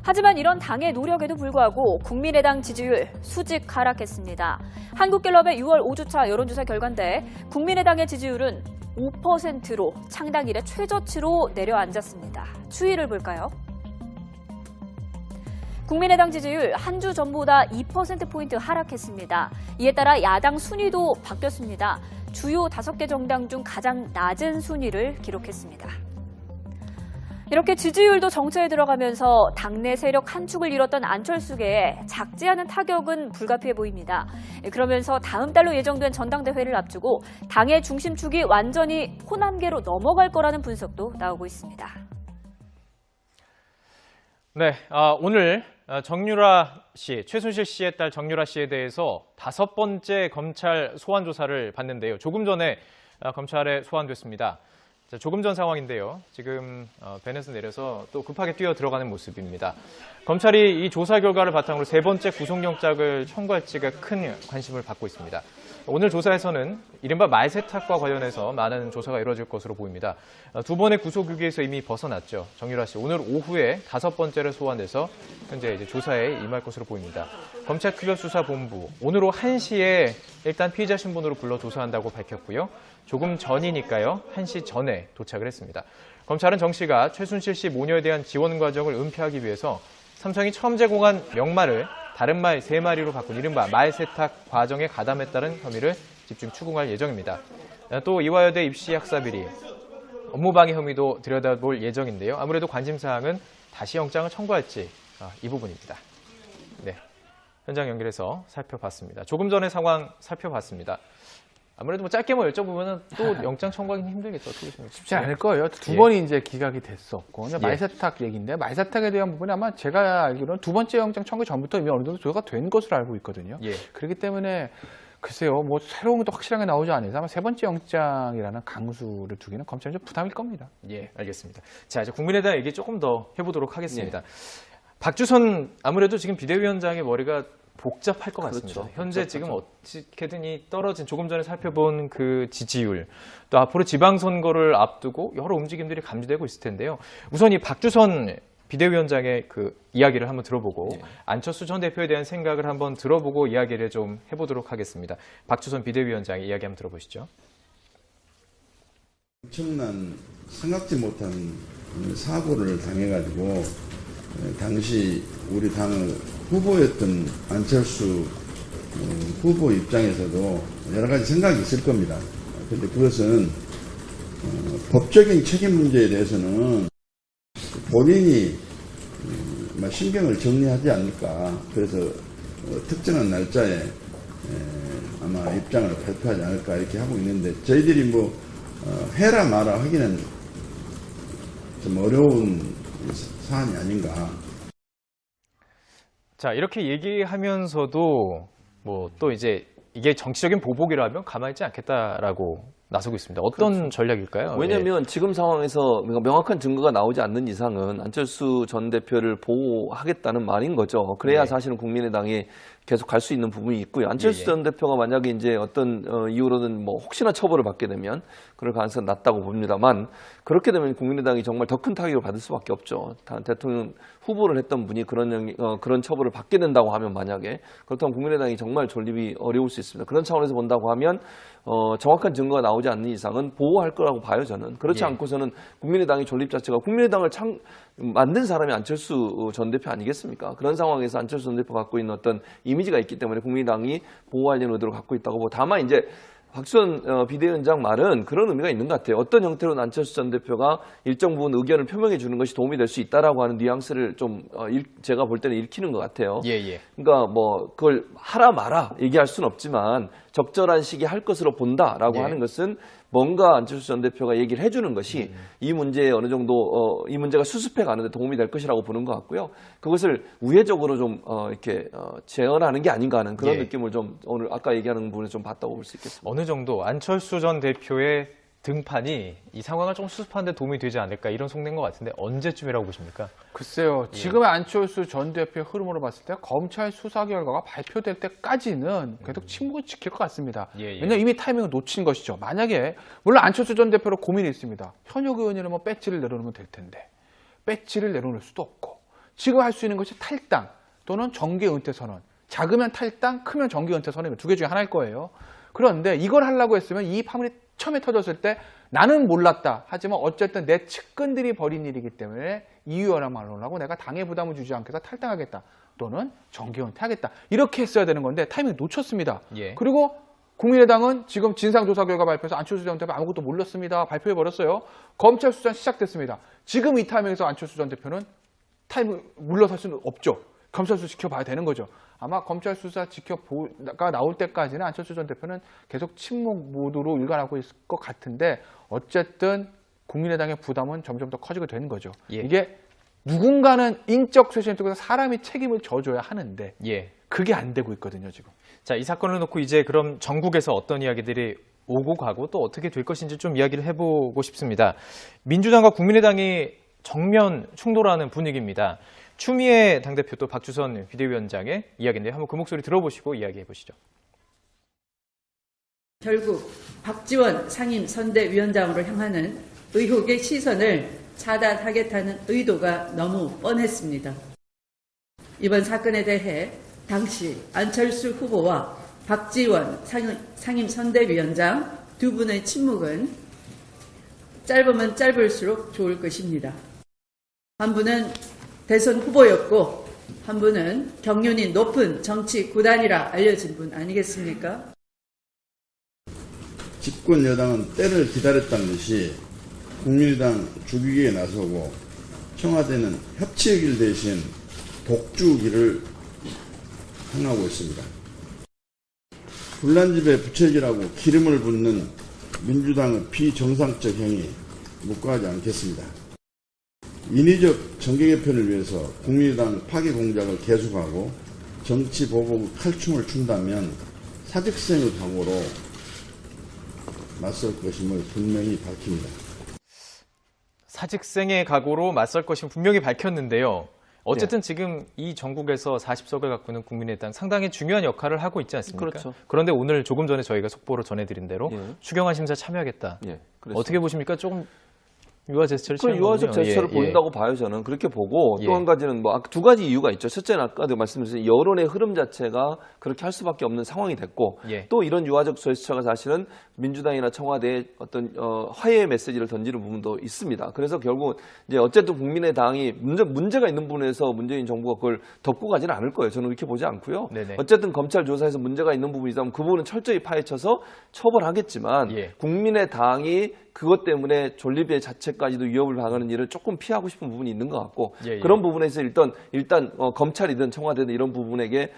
I: 하지만 이런 당의 노력에도 불구하고 국민의당 지지율 수직 하락했습니다. 한국갤럽의 6월 5주차 여론조사 결과인데 국민의당의 지지율은 5%로 창당 이래 최저치로 내려앉았습니다. 추이를 볼까요? 국민의당 지지율 한 주 전보다 2%포인트 하락했습니다. 이에 따라 야당 순위도 바뀌었습니다. 주요 5개 정당 중 가장 낮은 순위를 기록했습니다. 이렇게 지지율도 정체에 들어가면서 당내 세력 한 축을 잃었던 안철수계에 작지 않은 타격은 불가피해 보입니다. 그러면서 다음 달로 예정된 전당대회를 앞두고 당의 중심축이 완전히 호남계로 넘어갈 거라는 분석도 나오고 있습니다.
A: 네, 오늘 정유라 씨, 최순실 씨의 딸 정유라 씨에 대해서 5번째 검찰 소환 조사를 받는데요. 조금 전에 검찰에 소환됐습니다. 자, 조금 전 상황인데요. 지금 벤에서 내려서 또 급하게 뛰어 들어가는 모습입니다. 검찰이 이 조사 결과를 바탕으로 3번째 구속영장을 청구할지가 큰 관심을 받고 있습니다. 오늘 조사에서는 이른바 말세탁과 관련해서 많은 조사가 이루어질 것으로 보입니다. 2번의 구속유기에서 이미 벗어났죠. 정유라 씨 오늘 오후에 5번째를 소환해서 현재 이제 조사에 임할 것으로 보입니다. 검찰특별수사본부 오늘 오후 1시에 일단 피의자 신분으로 불러 조사한다고 밝혔고요. 조금 전이니까요. 1시 전에 도착을 했습니다. 검찰은 정 씨가 최순실 씨 모녀에 대한 지원 과정을 은폐하기 위해서 삼성이 처음 제공한 명말을 다른 말 3마리로 바꾼 이른바 말세탁 과정에 가담했다는 혐의를 집중 추궁할 예정입니다. 또 이화여대 입시 학사 비리, 업무방해 혐의도 들여다볼 예정인데요. 아무래도 관심사항은 다시 영장을 청구할지 이 부분입니다. 네, 현장 연결해서 살펴봤습니다. 조금 전에 상황 살펴봤습니다. 아무래도 뭐 짧게 여쭤보면 또 영장 청구하기는 힘들겠죠. 어떻게 생각하세요?
E: 쉽지 않을 거예요. 2번이 이제 기각이 됐었고. 말세탁 얘기인데 말세탁에 대한 부분이 아마 제가 알기로는 2번째 영장 청구 전부터 이미 어느 정도 조사가 된 것으로 알고 있거든요. 그렇기 때문에 글쎄요, 뭐 새로운 것도 확실하게 나오지 않아서 아마 3번째 영장이라는 강수를 두기는 검찰이 좀 부담일 겁니다.
A: 예, 알겠습니다. 자, 이제 국민의당 얘기 조금 더 해보도록 하겠습니다. 박주선 아무래도 지금 비대위원장의 머리가 복잡할 것 같습니다. 현재 복잡하죠. 지금 어떻게든 이 떨어진 조금 전에 살펴본 그 지지율 또 앞으로 지방선거를 앞두고 여러 움직임들이 감지되고 있을 텐데요. 우선 이 박주선 비대위원장의 그 이야기를 한번 들어보고 안철수 전 대표에 대한 생각을 한번 들어보고 이야기를 좀 해보도록 하겠습니다. 박주선 비대위원장의 이야기 한번 들어보시죠.
L: 엄청난 생각지 못한 사고를 당해가지고 당시 우리 당의 후보였던 안철수 후보 입장에서도 여러 가지 생각이 있을 겁니다. 그런데 그것은 법적인 책임 문제에 대해서는 본인이 신경을 정리하지 않을까. 그래서 특정한 날짜에 아마 입장을 발표하지 않을까 이렇게 하고 있는데 저희들이 뭐 해라 마라 하기는 좀 어려운 사안이 아닌가.
A: 자, 이렇게 얘기하면서도 뭐 또 이제 이게 정치적인 보복이라면 가만히 있지 않겠다라고 나서고 있습니다. 어떤
B: 그렇죠.
A: 전략일까요?
B: 왜냐하면 지금 상황에서 명확한 증거가 나오지 않는 이상은 안철수 전 대표를 보호하겠다는 말인 거죠. 그래야 사실은 국민의당이 계속 갈 수 있는 부분이 있고요. 안철수 전 대표가 만약에 이제 어떤 이유로든 뭐 혹시나 처벌을 받게 되면 그럴 가능성은 낮다고 봅니다만, 그렇게 되면 국민의당이 정말 더 큰 타격을 받을 수밖에 없죠. 대통령 후보를 했던 분이 그런 처벌을 받게 된다고 하면, 만약에 그렇다면 국민의당이 정말 존립이 어려울 수 있습니다. 그런 차원에서 본다고 하면 정확한 증거가 나오지 않는 이상은 보호할 거라고 봐요, 저는. 그렇지 않고서는 국민의당의 존립 자체가, 국민의당을 만든 사람이 안철수 전 대표 아니겠습니까? 그런 상황에서 안철수 전 대표가 갖고 있는 어떤 이미지가 있기 때문에 국민의당이 보호하려는 의도를 갖고 있다고 보고, 다만 이제 박지원 비대위원장 말은 그런 의미가 있는 것 같아요. 어떤 형태로는 안철수 전 대표가 일정 부분 의견을 표명해 주는 것이 도움이 될 수 있다라고 하는 뉘앙스를 좀 제가 볼 때는 읽히는 것 같아요. 그러니까 뭐 그걸 하라 마라 얘기할 수는 없지만 적절한 시기에 할 것으로 본다라고 하는 것은 뭔가 안철수 전 대표가 얘기를 해주는 것이 이 문제에 어느 정도 이 문제가 수습해 가는데 도움이 될 것이라고 보는 것 같고요. 그것을 우회적으로 좀 이렇게 재현하는 게 아닌가 하는 그런 느낌을 좀 오늘 아까 얘기하는 부분에 좀 봤다고 볼 수 있겠습니다.
A: 어느 정도 안철수 전 대표의 등판이 이 상황을 좀 수습하는 데 도움이 되지 않을까, 이런 속내인 것 같은데 언제쯤이라고 보십니까?
E: 글쎄요. 지금의 안철수 전 대표의 흐름으로 봤을 때 검찰 수사 결과가 발표될 때까지는 계속 침묵을 지킬 것 같습니다. 왜냐하면 이미 타이밍을 놓친 것이죠. 만약에 물론 안철수 전 대표로 고민이 있습니다. 현역 의원이라면 배지를 내려놓으면 될 텐데 배지를 내려놓을 수도 없고, 지금 할 수 있는 것이 탈당 또는 정계 은퇴 선언. 작으면 탈당, 크면 정계 은퇴 선언, 두 개 중에 하나일 거예요. 그런데 이걸 하려고 했으면 이 파문이 처음에 터졌을 때 나는 몰랐다. 하지만 어쨌든 내 측근들이 벌인 일이기 때문에 이유여라 말로 하고 내가 당의 부담을 주지 않겠다, 탈당하겠다. 또는 정계 은퇴하겠다. 이렇게 했어야 되는 건데 타이밍 놓쳤습니다. 그리고 국민의당은 지금 진상조사 결과 발표해서 안철수 전 대표 아무것도 몰랐습니다. 발표해버렸어요. 검찰 수사 시작됐습니다. 지금 이 타이밍에서 안철수 전 대표는 타이밍 물러설 수는 없죠. 검찰 수사 지켜봐야 되는 거죠. 아마 검찰 수사 지켜보가 나올 때까지는 안철수 전 대표는 계속 침묵 모드로 일관하고 있을 것 같은데, 어쨌든 국민의당의 부담은 점점 더 커지게 되는 거죠. 이게 누군가는 인적 쇄신을 통해서 사람이 책임을 져줘야 하는데 그게 안 되고 있거든요, 지금.
A: 자, 이 사건을 놓고 이제 그럼 전국에서 어떤 이야기들이 오고 가고 또 어떻게 될 것인지 좀 이야기를 해보고 싶습니다. 민주당과 국민의당이 정면 충돌하는 분위기입니다. 추미애 당대표 또 박주선 비대위원장의 이야기인데 한번 그 목소리 들어보시고 이야기해 보시죠.
K: 결국 박지원 상임 선대위원장으로 향하는 의혹의 시선을 차단하겠다는 의도가 너무 뻔했습니다. 이번 사건에 대해 당시 안철수 후보와 박지원 상임 선대위원장 두 분의 침묵은 짧으면 짧을수록 좋을 것입니다. 한 분은 대선 후보였고 한 분은 경륜이 높은 정치 구단이라 알려진 분 아니겠습니까?
L: 집권 여당은 때를 기다렸다는 듯이 국민의당 죽이기에 나서고 청와대는 협치의 길 대신 독주 길을 행하고 있습니다. 불난집에 부채질하고 기름을 붓는 민주당의 비정상적 행위 묵과하지 않겠습니다. 인위적 정계 개편을 위해서 국민의당 파괴 공작을 계속하고 정치 보복 칼춤을 춘다면 사직생의 각오로 맞설 것임을 분명히 밝힙니다.
A: 사직생의 각오로 맞설 것임을 분명히 밝혔는데요. 어쨌든 지금 이 전국에서 40석을 갖고 있는 국민의당 상당히 중요한 역할을 하고 있지 않습니까?
B: 그렇죠.
A: 그런데 오늘 조금 전에 저희가 속보로 전해드린 대로 추경안 심사 참여하겠다. 어떻게 보십니까? 조금 유화 제스처를 취한
B: 유화적
A: 거군요.
B: 제스처를 보인다고 봐요, 저는. 그렇게 보고 또 한 가지는 뭐 두 가지 이유가 있죠. 첫째는 아까도 말씀드린 여론의 흐름 자체가 그렇게 할 수밖에 없는 상황이 됐고 또 이런 유화적 제스처가 사실은 민주당이나 청와대에 어떤 화해의 메시지를 던지는 부분도 있습니다. 그래서 결국 이제 어쨌든 국민의당이 문제가 있는 부분에서 문재인 정부가 그걸 덮고 가지는 않을 거예요. 저는 그렇게 보지 않고요. 어쨌든 검찰 조사에서 문제가 있는 부분이 있다면 그 부분은 철저히 파헤쳐서 처벌하겠지만 국민의당이 그것 때문에 존립의 자체까지도 위협을 당하는 일을 조금 피하고 싶은 부분이 있는 것 같고 그런 부분에서 일단 검찰이든 청와대든 이런 부분에게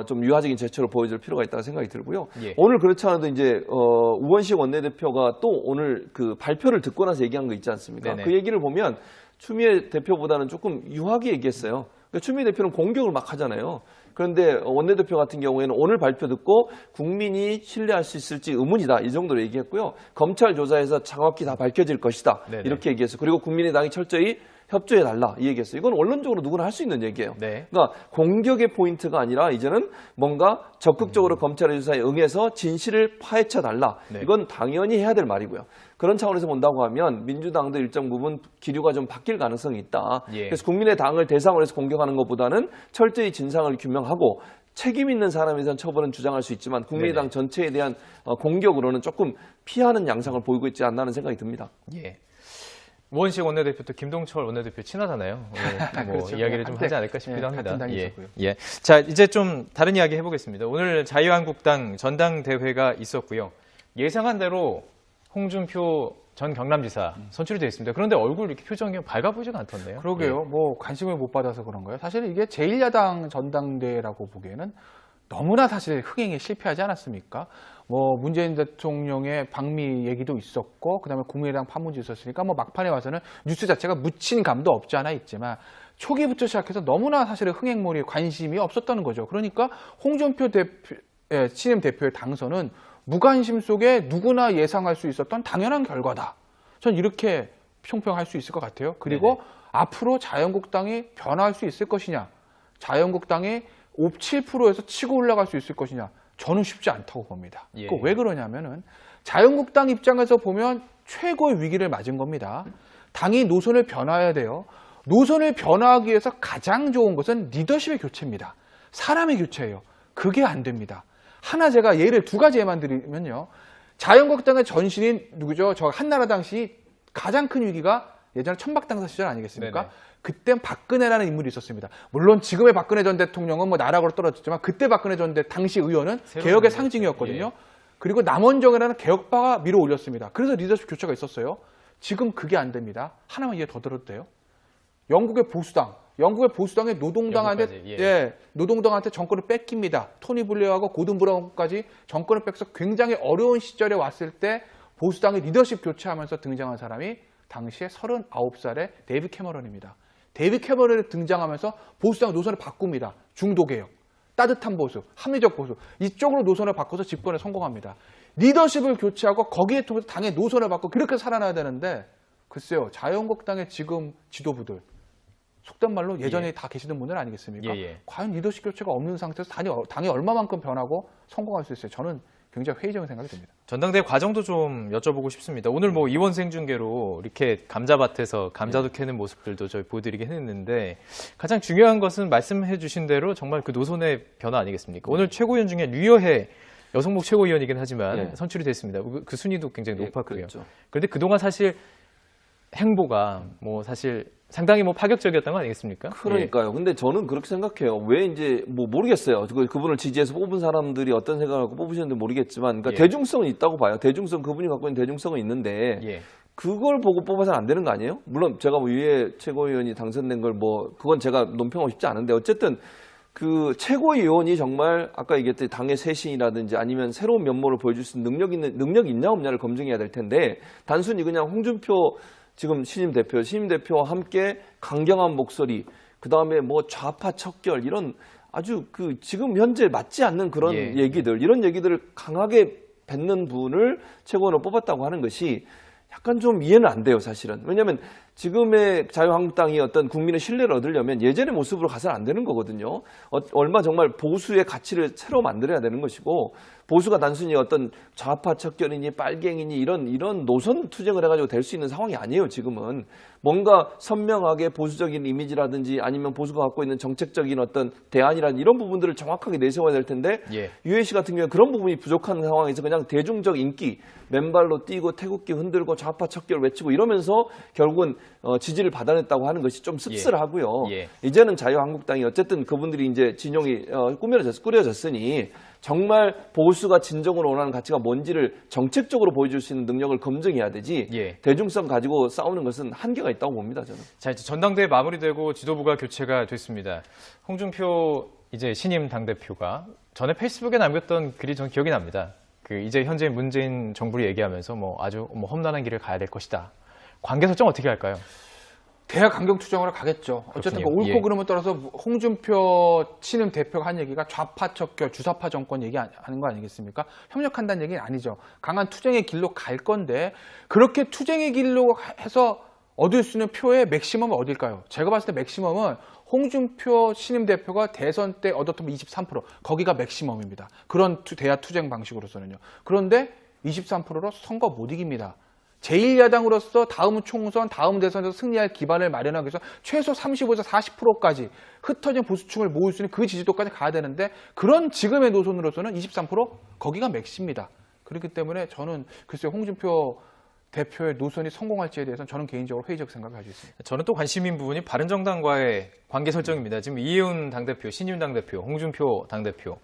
B: 좀 유화적인 제스처를 보여줄 필요가 있다고 생각이 들고요. 오늘 그렇지 않아도 이제 우원식 원내대표가 또 오늘 그 발표를 듣고 나서 얘기한 거 있지 않습니까? 그 얘기를 보면 추미애 대표보다는 조금 유하게 얘기했어요. 그러니까 추미애 대표는 공격을 막 하잖아요. 그런데 원내대표 같은 경우에는 오늘 발표 듣고 국민이 신뢰할 수 있을지 의문이다. 이 정도로 얘기했고요. 검찰 조사에서 정확히 다 밝혀질 것이다. 네네. 이렇게 얘기했어요. 그리고 국민의당이 철저히 협조해달라 이 얘기했어요. 이건 원론적으로 누구나 할 수 있는 얘기예요. 네. 그러니까 공격의 포인트가 아니라 이제는 뭔가 적극적으로 검찰의 조사에 응해서 진실을 파헤쳐달라. 네. 이건 당연히 해야 될 말이고요. 그런 차원에서 본다고 하면 민주당도 일정 부분 기류가 좀 바뀔 가능성이 있다. 예. 그래서 국민의당을 대상으로 해서 공격하는 것보다는 철저히 진상을 규명하고 책임 있는 사람에 대한 처벌은 주장할 수 있지만 국민의당 네네. 전체에 대한 공격으로는 조금 피하는 양상을 보이고 있지 않나는 생각이 듭니다.
A: 예. 우원식 원내대표도 김동철 원내대표 친하잖아요. 뭐 그렇죠. 이야기를 좀 하지 않을까 싶기도 합니다. 예. 자, 이제 좀 다른 이야기 해보겠습니다. 오늘 자유한국당 전당대회가 있었고요. 예상한 대로 홍준표 전 경남지사 선출이 되어 있습니다. 그런데 얼굴 이렇게 표정이 밝아 보이지가 않던데요.
E: 그러게요. 뭐 관심을 못 받아서 그런가요? 사실 이게 제1야당 전당대회라고 보기에는 너무나 사실 흥행에 실패하지 않았습니까? 뭐 문재인 대통령의 방미 얘기도 있었고 그다음에 국민의당 파문도 있었으니까 뭐 막판에 와서는 뉴스 자체가 묻힌 감도 없지 않아 있지만 초기부터 시작해서 너무나 사실은 흥행몰이에 관심이 없었다는 거죠. 그러니까 홍준표 신임 대표의 당선은 무관심 속에 누구나 예상할 수 있었던 당연한 결과다. 전 이렇게 평평할 수 있을 것 같아요. 그리고 네네. 앞으로 자유한국당이 변화할 수 있을 것이냐, 자유한국당이 7%에서 치고 올라갈 수 있을 것이냐, 저는 쉽지 않다고 봅니다. 예. 왜 그러냐면은 자유한국당 입장에서 보면 최고의 위기를 맞은 겁니다. 당이 노선을 변화해야 돼요. 노선을 변화하기 위해서 가장 좋은 것은 리더십의 교체입니다. 사람의 교체예요. 그게 안 됩니다. 하나 제가 예를 두 가지 예만 드리면요. 자유한국당의 전신인 누구죠? 저 한나라당 시 가장 큰 위기가 예전에 천박당사 시절 아니겠습니까? 네네. 그땐 박근혜라는 인물이 있었습니다. 물론 지금의 박근혜 전 대통령은 뭐 나락으로 떨어졌지만 그때 박근혜 전 당시 의원은 개혁의 상징이었거든요. 예. 그리고 남원정이라는 개혁파가 밀어 올렸습니다. 그래서 리더십 교체가 있었어요. 지금 그게 안 됩니다. 하나만 이해 더 들어도 돼요? 영국의 보수당의 노동당한테 노동당한테 정권을 뺏깁니다. 토니 블레어하고 고든 브라운까지 정권을 뺏어서 굉장히 어려운 시절에 왔을 때 보수당의 리더십 교체하면서 등장한 사람이 당시에 39살의 데이비드 캐머런입니다. 데이비드 캐머런이 등장하면서 보수당 노선을 바꿉니다. 중도개혁, 따뜻한 보수, 합리적 보수 이쪽으로 노선을 바꿔서 집권에 성공합니다. 리더십을 교체하고 거기에 통해서 당의 노선을 바꾸고 그렇게 살아나야 되는데 글쎄요. 자유한국당의 지금 지도부들 속된 말로 예전에 다 계시던 분들 아니겠습니까? 과연 리더십 교체가 없는 상태에서 당이 얼마만큼 변하고 성공할 수 있어요? 저는 굉장히 회의적인 생각이 듭니다.
A: 전당대회 과정도 좀 여쭤보고 싶습니다. 오늘 뭐 이원 생중계로 이렇게 감자밭에서 감자도 캐는 모습들도 저희 보여드리긴 했는데 가장 중요한 것은 말씀해 주신 대로 정말 그 노선의 변화 아니겠습니까? 오늘 최고위원 중에 류여해 여성복 최고위원이긴 하지만 선출이 됐습니다. 그 순위도 굉장히 높았고요. 그렇죠. 그런데 그동안 사실 행보가 뭐 사실 상당히 뭐 파격적이었던 거 아니겠습니까?
B: 그러니까요. 근데 저는 그렇게 생각해요. 왜 이제 뭐 모르겠어요. 그분을 지지해서 뽑은 사람들이 어떤 생각을 하고 뽑으셨는지 모르겠지만, 그러니까 대중성은 있다고 봐요. 그분이 갖고 있는 대중성은 있는데 그걸 보고 뽑아서는 안 되는 거 아니에요? 물론 제가 뭐 유해 최고위원이 당선된 걸 뭐 그건 제가 논평하고 싶지 않은데 어쨌든 그 최고위원이 정말 아까 얘기했듯이 당의 쇄신이라든지 아니면 새로운 면모를 보여줄 수 있는 능력이 있냐 없냐를 검증해야 될 텐데 단순히 그냥 홍준표 지금 신임 대표와 함께 강경한 목소리, 그 다음에 뭐 좌파 척결 이런 아주 그 지금 현재 맞지 않는 그런 얘기들, 이런 얘기들을 강하게 뱉는 분을 최고위원으로 뽑았다고 하는 것이 약간 좀 이해는 안 돼요, 사실은. 왜냐하면 지금의 자유한국당이 어떤 국민의 신뢰를 얻으려면 예전의 모습으로 가서는 안 되는 거거든요. 얼마 정말 보수의 가치를 새로 만들어야 되는 것이고, 보수가 단순히 어떤 좌파 척결이니 빨갱이니 이런 노선 투쟁을 해가지고 될 수 있는 상황이 아니에요, 지금은. 뭔가 선명하게 보수적인 이미지라든지 아니면 보수가 갖고 있는 정책적인 어떤 대안이라든지 이런 부분들을 정확하게 내세워야 될 텐데, 유해 씨 같은 경우에 그런 부분이 부족한 상황에서 그냥 대중적 인기, 맨발로 뛰고 태극기 흔들고 좌파 척결 외치고 이러면서 결국은 지지를 받아냈다고 하는 것이 좀 씁쓸하고요. 이제는 자유한국당이 어쨌든 그분들이 이제 진영이 꾸려졌으니 정말 보수가 진정으로 원하는 가치가 뭔지를 정책적으로 보여줄 수 있는 능력을 검증해야 되지 대중성 가지고 싸우는 것은 한계가 있다고 봅니다, 저는.
A: 자, 이제 전당대회 마무리되고 지도부가 교체가 됐습니다. 홍준표 이제 신임 당대표가 전에 페이스북에 남겼던 글이 전 기억이 납니다. 이제 현재 문재인 정부를 얘기하면서 뭐 아주 험난한 길을 가야 될 것이다. 관계 설정 어떻게 할까요?
E: 대야 강경 투쟁으로 가겠죠. 어쨌든 그 옳고 그름을 떠나서 홍준표 신임 대표가 한 얘기가 좌파 척결, 주사파 정권 얘기하는 거 아니겠습니까? 협력한다는 얘기는 아니죠. 강한 투쟁의 길로 갈 건데 그렇게 투쟁의 길로 해서 얻을 수 있는 표의 맥시멈은 어딜까요? 제가 봤을 때 맥시멈은 홍준표 신임 대표가 대선 때 얻었던 23%, 거기가 맥시멈입니다. 그런 대야 투쟁 방식으로서는요. 그런데 23%로 선거 못 이깁니다. 제1야당으로서 다음 총선, 다음 대선에서 승리할 기반을 마련하기 위해서 최소 35에서 40%까지 흩어진 보수층을 모을 수 있는 그 지지도까지 가야 되는데 그런 지금의 노선으로서는 23% 거기가 맥시입니다. 그렇기 때문에 저는 글쎄 홍준표 대표의 노선이 성공할지에 대해서는 저는 개인적으로 회의적 생각을 가지고 있습니다.
A: 저는 또 관심인 부분이 바른정당과의 관계 설정입니다. 지금 이혜훈 당대표, 신임 당대표, 홍준표 당대표.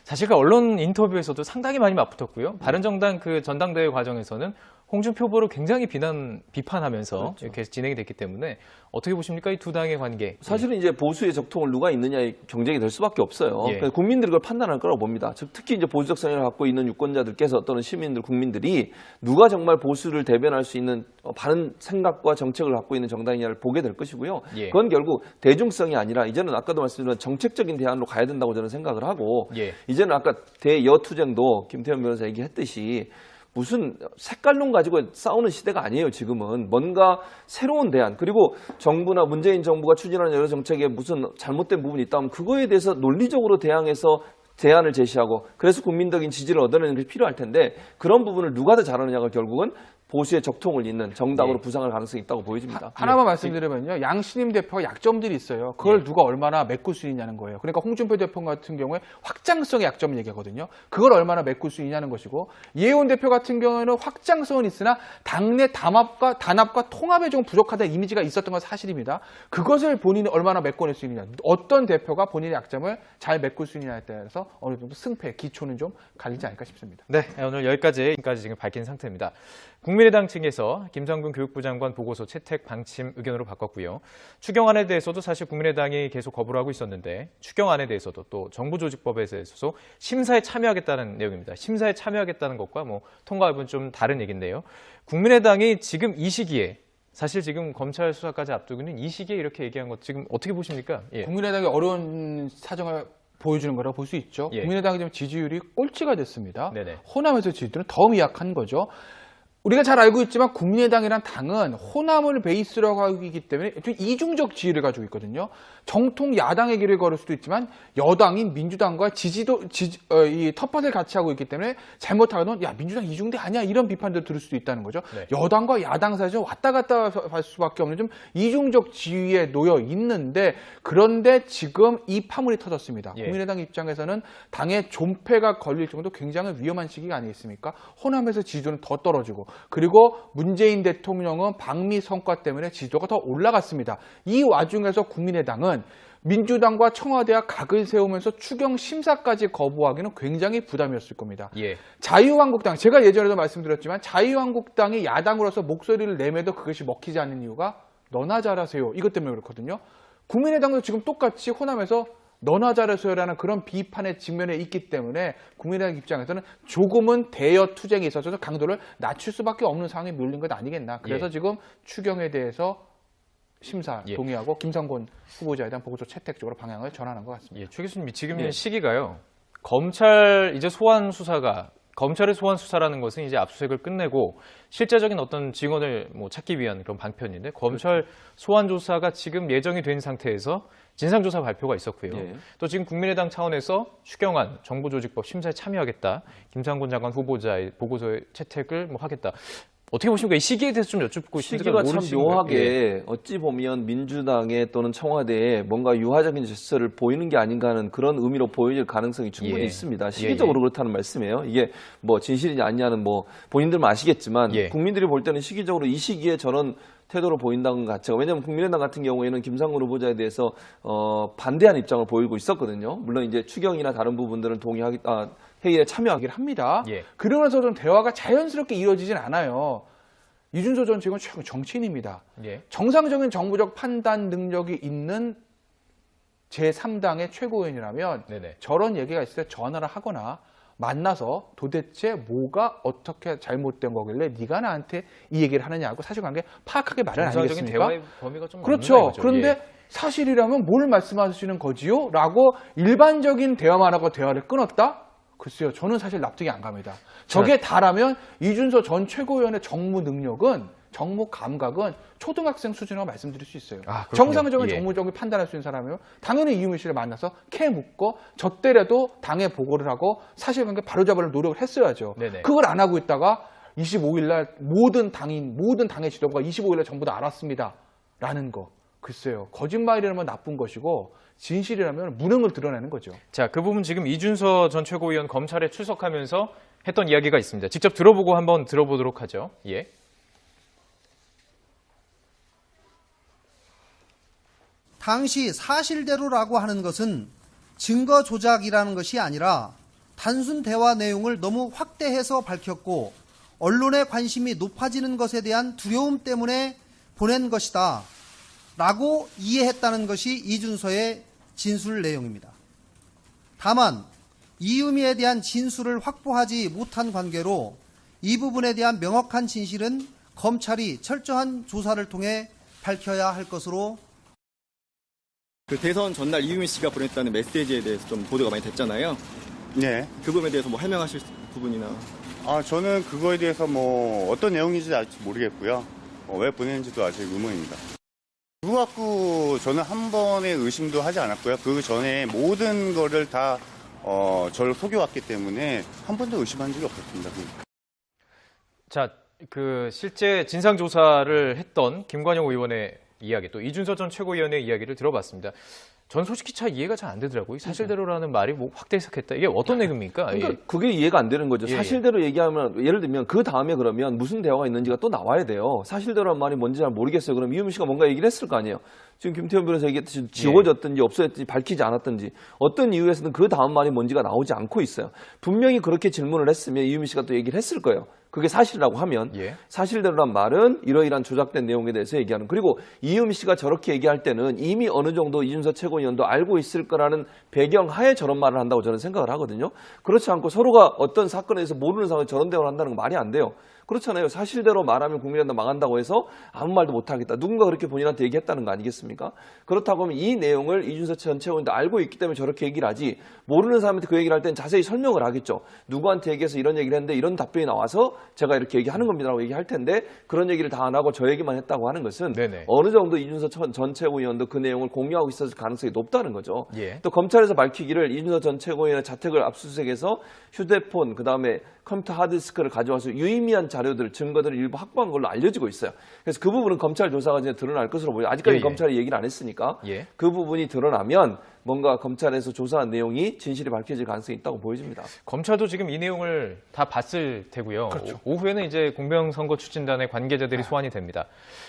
A: 사실 그 언론 인터뷰에서도 상당히 많이 맞붙었고요. 바른정당 그 전당대회 과정에서는 홍준표 후보를 굉장히 비판하면서
B: 그렇죠.
A: 이렇게 진행이 됐기 때문에 어떻게 보십니까? 이 두 당의 관계.
B: 사실은 이제 보수의 적통을 누가 있느냐의 경쟁이 될 수밖에 없어요. 그러니까 국민들이 그걸 판단할 거라고 봅니다. 즉 특히 이제 보수적 성향을 갖고 있는 유권자들께서 또는 시민들, 국민들이 누가 정말 보수를 대변할 수 있는 바른 생각과 정책을 갖고 있는 정당이냐를 보게 될 것이고요. 그건 결국 대중성이 아니라 이제는 아까도 말씀드린 정책적인 대안으로 가야 된다고 저는 생각을 하고 이제는 아까 대여 투쟁도 김태현 변호사 얘기했듯이 무슨 색깔론 가지고 싸우는 시대가 아니에요. 지금은 뭔가 새로운 대안, 그리고 정부나 문재인 정부가 추진하는 여러 정책에 무슨 잘못된 부분이 있다면 그거에 대해서 논리적으로 대항해서 대안을 제시하고 그래서 국민적인 지지를 얻어내는 게 필요할 텐데 그런 부분을 누가 더 잘하느냐가 결국은 보수의 적통을 잇는 정당으로 부상할 가능성이 있다고 보여집니다.
E: 하나만 말씀드리면요. 양 신임 대표가 약점들이 있어요. 그걸 누가 얼마나 메꿀 수 있냐는 거예요. 그러니까 홍준표 대표 같은 경우에 확장성의 약점을 얘기하거든요. 그걸 얼마나 메꿀 수 있냐는 것이고 이혜원 대표 같은 경우에는 확장성은 있으나 당내 단합과 통합에 좀 부족하다는 이미지가 있었던 건 사실입니다. 그것을 본인이 얼마나 메꿔낼 수 있느냐. 어떤 대표가 본인의 약점을 잘 메꿀 수 있느냐에 따라서 어느 정도 승패, 기초는 좀 갈리지 않을까 싶습니다.
A: 네, 오늘 여기까지 지금 밝힌 상태입니다. 국민의당 측에서 김상곤 교육부 장관 보고서 채택 방침 의견으로 바꿨고요. 추경안에 대해서도 사실 국민의당이 계속 거부를 하고 있었는데 추경안에 대해서도 또 정부조직법에 대해서도 심사에 참여하겠다는 내용입니다. 심사에 참여하겠다는 것과 통과 여부는 좀 다른 얘기인데요. 국민의당이 지금 이 시기에 사실 지금 검찰 수사까지 앞두고 있는 이 시기에 이렇게 얘기한 것 지금 어떻게 보십니까?
E: 국민의당이 어려운 사정을 보여주는 거라고 볼 수 있죠. 국민의당이 지금 지지율이 꼴찌가 됐습니다. 호남에서 지지율은 더 미약한 거죠. 우리가 잘 알고 있지만 국민의당이란 당은 호남을 베이스로 하고 있기 때문에 이중적 지위를 가지고 있거든요. 정통 야당의 길을 걸을 수도 있지만 여당인 민주당과 이 텃밭을 같이 하고 있기 때문에 잘못하면 야 민주당 이중대 아니야 이런 비판도 들을 수도 있다는 거죠. 여당과 야당 사이에 좀 왔다 갔다 할 수밖에 없는 좀 이중적 지위에 놓여 있는데 그런데 지금 이 파문이 터졌습니다. 국민의당 입장에서는 당의 존폐가 걸릴 정도 굉장히 위험한 시기가 아니겠습니까? 호남에서 지지도는 더 떨어지고 그리고 문재인 대통령은 방미 성과 때문에 지지도가 더 올라갔습니다. 이 와중에서 국민의당은 민주당과 청와대와 각을 세우면서 추경 심사까지 거부하기는 굉장히 부담이었을 겁니다. 자유한국당, 제가 예전에도 말씀드렸지만 자유한국당이 야당으로서 목소리를 내매도 그것이 먹히지 않는 이유가 너나 잘하세요. 이것 때문에 그렇거든요. 국민의당도 지금 똑같이 호남에서 너나 잘하세요라는 그런 비판의 직면에 있기 때문에 국민의당 입장에서는 조금은 대여 투쟁에 있어서 강도를 낮출 수밖에 없는 상황에 몰린 것 아니겠나. 그래서 지금 추경에 대해서 심사 동의하고 김상곤 후보자에 대한 보고서 채택 쪽으로 방향을 전환한 것 같습니다.
A: 최 교수님, 지금 시기가요. 검찰 이제 소환 수사가 검찰의 소환 수사라는 것은 이제 압수수색을 끝내고 실제적인 어떤 증언을 찾기 위한 그런 방편인데 검찰 소환 조사가 지금 예정이 된 상태에서 진상조사 발표가 있었고요. 또 지금 국민의당 차원에서 추경안, 정부조직법 심사에 참여하겠다. 김상곤 장관 후보자의 보고서의 채택을 하겠다. 어떻게 보십니까? 이 시기에 대해서 좀 여쭙고
B: 시기가 참 묘하게 어찌 보면 민주당에 또는 청와대에 뭔가 유화적인 제스처를 보이는 게 아닌가 하는 그런 의미로 보여질 가능성이 충분히 있습니다. 시기적으로 그렇다는 말씀이에요. 이게 진실이냐 아니냐는 본인들만 아시겠지만 국민들이 볼 때는 시기적으로 이 시기에 저런 태도로 보인다는 것 자체가 왜냐하면 국민의당 같은 경우에는 김상곤 후보자에 대해서 반대하는 입장을 보이고 있었거든요. 물론 이제 추경이나 다른 부분들은 회의에 참여하기를 합니다. 그러면서 좀 대화가 자연스럽게 이루어지진 않아요. 이준석 전 지금 정치인입니다. 정상적인 정부적 판단 능력이 있는 제3당의 최고위원이라면 저런 얘기가 있을 때 전화를 하거나
E: 만나서 도대체 뭐가 어떻게 잘못된 거길래 네가 나한테 이 얘기를 하느냐고 사실관계 파악하게 말은
A: 정상적인
E: 아니겠습니까?
A: 대화의 범위가 좀
E: 그렇죠. 그런데 사실이라면 뭘 말씀하시는 거지요? 라고 일반적인 대화만 하고 대화를 끊었다? 글쎄요. 저는 사실 납득이 안 갑니다. 저게 다라면 이준서 전 최고위원의 정무 능력은 정무 감각은 초등학생 수준이라고 말씀드릴 수 있어요. 정상적인 정무적인 판단할 수 있는 사람이면 당연히 이유미 씨를 만나서 캐 묻고 저 때라도 당에 보고를 하고 사실관계 바로잡을 노력을 했어야죠. 네네. 그걸 안 하고 있다가 25일 날 모든 당의 지도부가 25일 날 전부 다 알았습니다. 라는 거. 글쎄요. 거짓말이라면 나쁜 것이고 진실이라면 무능을 드러내는 거죠.
A: 자, 그 부분 지금 이준서 전 최고위원 검찰에 출석하면서 했던 이야기가 있습니다. 직접 들어보고 한번 들어보도록 하죠. 예.
C: 당시 사실대로라고 하는 것은 증거 조작이라는 것이 아니라 단순 대화 내용을 너무 확대해서 밝혔고 언론의 관심이 높아지는 것에 대한 두려움 때문에 보낸 것이다 라고 이해했다는 것이 이준서의 진술 내용입니다. 다만 이유미에 대한 진술을 확보하지 못한 관계로 이 부분에 대한 명확한 진실은 검찰이 철저한 조사를 통해 밝혀야 할 것으로
F: 그 대선 전날 이유미 씨가 보냈다는 메시지에 대해서 좀 보도가 많이 됐잖아요.
D: 네.
F: 그 부분에 대해서 뭐 해명하실 부분이나.
D: 저는 그거에 대해서 뭐 어떤 내용인지 아직 모르겠고요. 왜 보냈는지도 아직 의문입니다. 그거 갖고 저는 한 번의 의심도 하지 않았고요. 그 전에 모든 거를 다 저를 속여왔기 때문에 한 번도 의심한 적이 없었습니다.
A: 자, 실제 진상조사를 했던 김관영 의원의 이야기, 또 이준서 전 최고위원의 이야기를 들어봤습니다. 전 솔직히 잘 이해가 잘 안 되더라고요. 사실대로라는 말이 뭐 확대 해석했다. 이게 어떤 내용입니까?
B: 그러니까 그게 이해가 안 되는 거죠. 사실대로 얘기하면 예를 들면 그 다음에 그러면 무슨 대화가 있는지가 또 나와야 돼요. 사실대로란 말이 뭔지 잘 모르겠어요. 그럼 이유미 씨가 뭔가 얘기를 했을 거 아니에요. 지금 김태현 변호사 얘기했듯이 지워졌든지 없어졌든지 밝히지 않았든지 어떤 이유에서든 그 다음 말이 뭔지가 나오지 않고 있어요. 분명히 그렇게 질문을 했으면 이유미 씨가 또 얘기를 했을 거예요. 그게 사실이라고 하면 사실대로란 말은 이러이러한 조작된 내용에 대해서 얘기하는, 그리고 이유미 씨가 저렇게 얘기할 때는 이미 어느 정도 이준서 최고위원도 알고 있을 거라는 배경하에 저런 말을 한다고 저는 생각을 하거든요. 그렇지 않고 서로가 어떤 사건에 대해서 모르는 상황에 저런 대화를 한다는 건 말이 안 돼요. 그렇잖아요. 사실대로 말하면 국민의당 망한다고 해서 아무 말도 못하겠다. 누군가 그렇게 본인한테 얘기했다는 거 아니겠습니까? 그렇다고 하면 이 내용을 이준서 전 최고위원도 알고 있기 때문에 저렇게 얘기를 하지, 모르는 사람한테 그 얘기를 할 때는 자세히 설명을 하겠죠. 누구한테 얘기해서 이런 얘기를 했는데 이런 답변이 나와서 제가 이렇게 얘기하는 겁니다라고 얘기할 텐데 그런 얘기를 다 안 하고 저 얘기만 했다고 하는 것은 어느 정도 이준서 전 최고위원도 그 내용을 공유하고 있었을 가능성이 높다는 거죠. 또 검찰에서 밝히기를 이준서 전 최고위원의 자택을 압수수색해서 휴대폰, 그다음에 컴퓨터 하드디스크를 가져와서 유의미한 자료들, 증거들을 일부 확보한 걸로 알려지고 있어요. 그래서 그 부분은 검찰 조사가 이제 드러날 것으로 보여요. 아직까지 검찰이 얘기를 안 했으니까 그 부분이 드러나면 뭔가 검찰에서 조사한 내용이 진실이 밝혀질 가능성이 있다고 보여집니다.
A: 검찰도 지금 이 내용을 다 봤을 테고요. 그렇죠. 오후에는 이제 공명선거 추진단의 관계자들이 소환이 됩니다.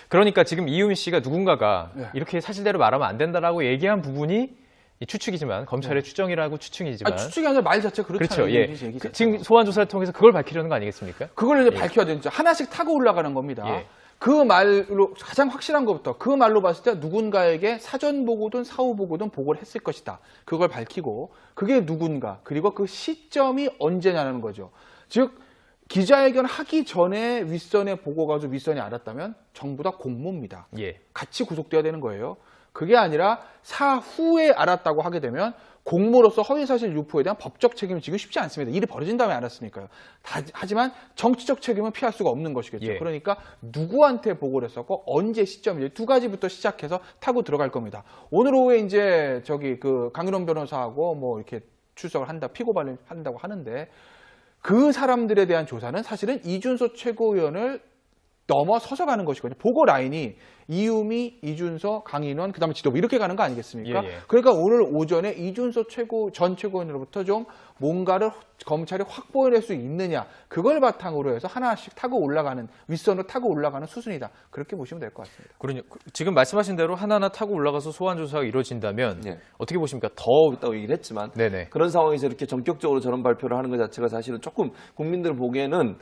A: 그러니까 지금 이유미 씨가 누군가가 이렇게 사실대로 말하면 안 된다라고 얘기한 부분이 추측이지만 검찰의 추정이라고 추측이지만
E: 추측이 아니라 말 자체 그렇죠.
A: 지금 소환 조사를 통해서 그걸 밝히려는 거 아니겠습니까?
E: 그걸 이제 밝혀야 되죠. 하나씩 타고 올라가는 겁니다. 그 말로 가장 확실한 것부터 그 말로 봤을 때 누군가에게 사전 보고든 사후 보고든 보고를 했을 것이다. 그걸 밝히고 그게 누군가, 그리고 그 시점이 언제냐는 거죠. 즉 기자회견 하기 전에 윗선에 보고 가지고 윗선이 알았다면 전부 다 공모입니다. 같이 구속돼야 되는 거예요. 그게 아니라 사후에 알았다고 하게 되면 공모로서 허위사실 유포에 대한 법적 책임이 지금 쉽지 않습니다. 일이 벌어진 다음에 알았으니까요. 하지만 정치적 책임은 피할 수가 없는 것이겠죠. 그러니까 누구한테 보고를 했었고 언제 시점인지 두 가지부터 시작해서 타고 들어갈 겁니다. 오늘 오후에 이제 강윤원 변호사하고 뭐 이렇게 출석을 피고 발언한다고 하는데 그 사람들에 대한 조사는 사실은 이준서 최고위원을 넘어서서 가는 것이거든요. 보고 라인이 이유미, 이준서, 강인원, 그다음에 지도부 이렇게 가는 거 아니겠습니까? 그러니까 오늘 오전에 이준서 전 최고위원으로부터 좀 뭔가를 검찰이 확보해낼 수 있느냐, 그걸 바탕으로 해서 하나씩 타고 올라가는, 윗선으로 타고 올라가는 수순이다. 그렇게 보시면 될 것 같습니다.
A: 그러니 지금 말씀하신 대로 하나하나 타고 올라가서 소환 조사가 이루어진다면 어떻게 보십니까? 더
B: 있다고 얘기를 했지만 그런 상황에서 이렇게 전격적으로 저런 발표를 하는 것 자체가 사실은 조금 국민들 보기에는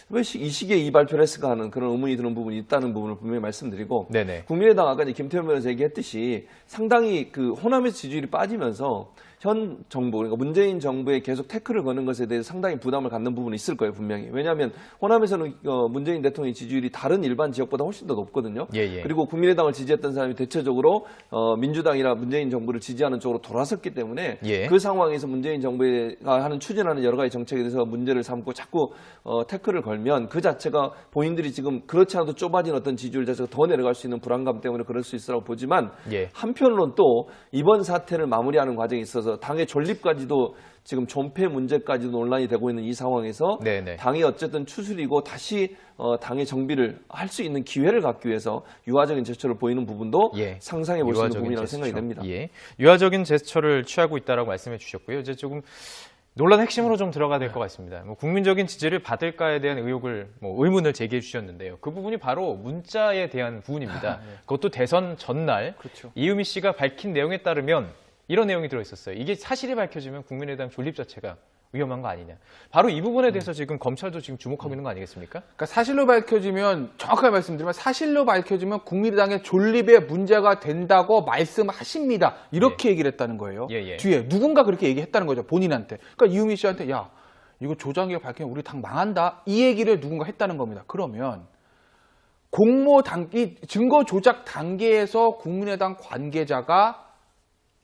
B: 왜 이 시기에 이 발표를 했을까 하는 그런 의문이 드는 부분이 있다는 부분을 분명히 말씀드리고 국민의당 아까 이제 김태현 변호사 얘기했듯이 상당히 그 호남에서 지지율이 빠지면서 현 정부, 그러니까 문재인 정부에 계속 태클을 거는 것에 대해서 상당히 부담을 갖는 부분이 있을 거예요, 분명히. 왜냐하면 호남에서는 문재인 대통령의 지지율이 다른 일반 지역보다 훨씬 더 높거든요. 그리고 국민의당을 지지했던 사람이 대체적으로 민주당이나 문재인 정부를 지지하는 쪽으로 돌아섰기 때문에 그 상황에서 문재인 정부가 하는 추진하는 여러 가지 정책에 대해서 문제를 삼고 자꾸 태클을 걸면 그 자체가 본인들이 지금 그렇지 않아도 좁아진 어떤 지지율 자체가 더 내려갈 수 있는 불안감 때문에 그럴 수 있으라고 보지만 한편으로는 또 이번 사태를 마무리하는 과정에 있어서 당의 존립까지도 지금 존폐 문제까지도 논란이 되고 있는 이 상황에서 당이 어쨌든 추스리고 다시 당의 정비를 할 수 있는 기회를 갖기 위해서 유화적인 제스처를 보이는 부분도 상상해 볼 수 있는 부분이라고 생각이 됩니다.
A: 유화적인 제스처를 취하고 있다라고 말씀해 주셨고요. 이제 조금 논란 핵심으로 좀 들어가야 될 것 같습니다. 국민적인 지지를 받을까에 대한 의문을 제기해 주셨는데요. 그 부분이 바로 문자에 대한 부분입니다. 그것도 대선 전날 이유미 씨가 밝힌 내용에 따르면 이런 내용이 들어있었어요. 이게 사실이 밝혀지면 국민의당 존립 자체가 위험한 거 아니냐. 바로 이 부분에 대해서 지금 검찰도 지금 주목하고 있는 거 아니겠습니까?
E: 그러니까 사실로 밝혀지면, 정확하게 말씀드리면 사실로 밝혀지면 국민의당의 존립에 문제가 된다고 말씀하십니다. 이렇게 얘기를 했다는 거예요. 뒤에 누군가 그렇게 얘기했다는 거죠. 본인한테. 그러니까 이유미 씨한테 야, 이거 조장기가 밝히면 우리 당 망한다. 이 얘기를 누군가 했다는 겁니다. 그러면 이 증거 조작 단계에서 국민의당 관계자가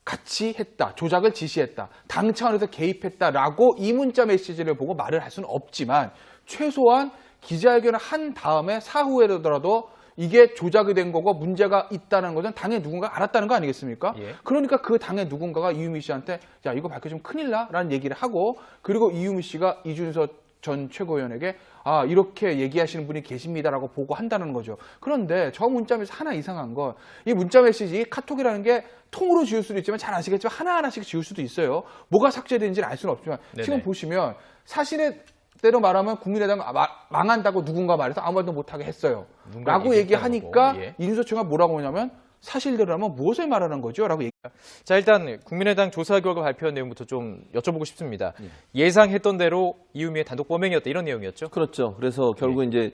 E: 같이 했다, 조작을 지시했다, 당 차원에서 개입했다라고 이 문자 메시지를 보고 말을 할 수는 없지만 최소한 기자회견을 한 다음에 사후에라도 이게 조작이 된 거고 문제가 있다는 것은 당의 누군가 알았다는 거 아니겠습니까? 그러니까 그 당의 누군가가 이유미 씨한테 야, 이거 밝혀지면 큰일 나 라는 얘기를 하고, 그리고 이유미 씨가 이준서 전 최고위원에게 아, 이렇게 얘기하시는 분이 계십니다라고 보고한다는 거죠. 그런데 저 문자 메시지 하나 이상한 건, 이 문자 메시지 카톡이라는 게 통으로 지울 수도 있지만 잘 아시겠지만 하나하나씩 지울 수도 있어요. 뭐가 삭제된지는 알 수는 없지만 지금 보시면 사실대로 말하면 국민의당 망한다고 누군가 말해서 아무 말도 못하게 했어요. 라고 얘기하니까 이준석 총리가 뭐라고 하냐면 사실대로라면 무엇을 말하는 거죠? 라고
A: 자, 일단 국민의당 조사 결과 발표한 내용부터 좀 여쭤보고 싶습니다. 예상했던 대로 이유미의 단독 범행이었다, 이런 내용이었죠?
B: 그렇죠. 그래서 결국 이제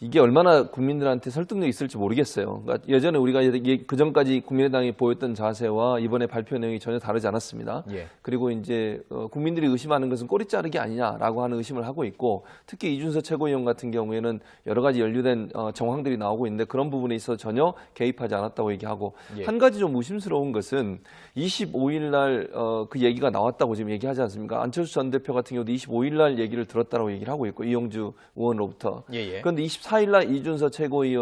B: 이게 얼마나 국민들한테 설득력이 있을지 모르겠어요. 그러니까 예전에 우리가 그전까지 국민의당이 보였던 자세와 이번에 발표 내용이 전혀 다르지 않았습니다. 그리고 이제 국민들이 의심하는 것은 꼬리 자르기 아니냐라고 하는 의심을 하고 있고, 특히 이준석 최고위원 같은 경우에는 여러 가지 연루된 정황들이 나오고 있는데 그런 부분에 있어서 전혀 개입하지 않았다고 얘기하고, 한 가지 좀 의심스러운 것은 25일 날 그 얘기가 나왔다고 지금 얘기하지 않습니까? 안철수 전 대표 같은 경우도 25일 날 얘기를 들었다고 얘기를 하고 있고, 이용주 의원으로부터. 그런데 24일 날 이준석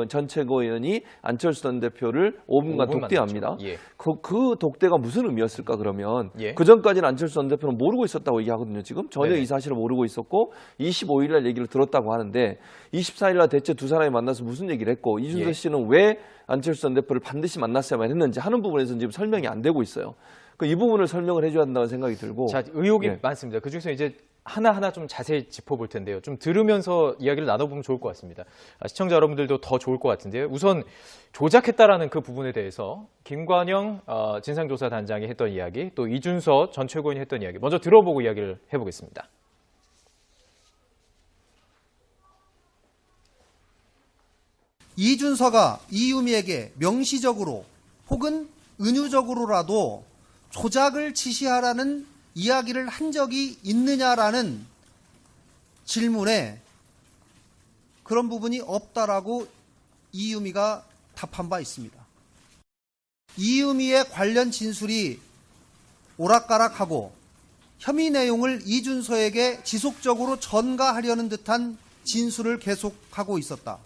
B: 전 최고위원이 안철수 전 대표를 5분간 독대합니다. 그 독대가 무슨 의미였을까 그러면? 그 전까지는 안철수 전 대표는 모르고 있었다고 얘기하거든요. 지금 전혀 이 사실을 모르고 있었고 25일 날 얘기를 들었다고 하는데 24일 날 대체 두 사람이 만나서 무슨 얘기를 했고, 이준석 씨는 왜 안철수 전 대표를 반드시 만났어야만 했는지 하는 부분에서는 지금 설명이 안 되고 있어요. 이 부분을 설명을 해줘야 한다는 생각이 들고.
A: 자, 의혹이 많습니다. 그중에서 이제 하나하나 좀 자세히 짚어볼 텐데요. 좀 들으면서 이야기를 나눠보면 좋을 것 같습니다. 시청자 여러분들도 더 좋을 것 같은데요. 우선 조작했다라는 그 부분에 대해서 김관영 진상조사단장이 했던 이야기, 또 이준석 전 최고위원이 했던 이야기, 먼저 들어보고 이야기를 해보겠습니다.
C: 이준서가 이유미에게 명시적으로 혹은 은유적으로라도 조작을 지시하라는 이야기를 한 적이 있느냐라는 질문에 그런 부분이 없다라고 이유미가 답한 바 있습니다. 이유미의 관련 진술이 오락가락하고 혐의 내용을 이준서에게 지속적으로 전가하려는 듯한 진술을 계속하고 있었다.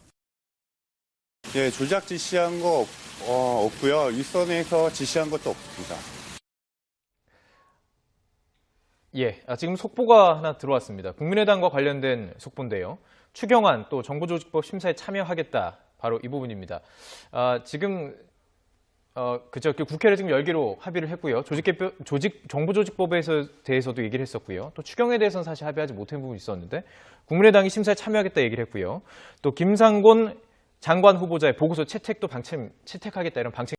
D: 예, 조작 지시한 거 없고요. 윗선에서 지시한 것도 없습니다.
A: 지금 속보가 하나 들어왔습니다. 국민의당과 관련된 속보인데요. 추경안 또 정부조직법 심사에 참여하겠다. 바로 이 부분입니다. 지금 국회를 지금 열기로 합의를 했고요. 정부조직법에 대해서도 얘기를 했었고요. 또 추경에 대해서는 사실 합의하지 못한 부분이 있었는데 국민의당이 심사에 참여하겠다 얘기를 했고요. 또 김상곤 장관 후보자의 보고서 채택도 채택하겠다, 이런 방침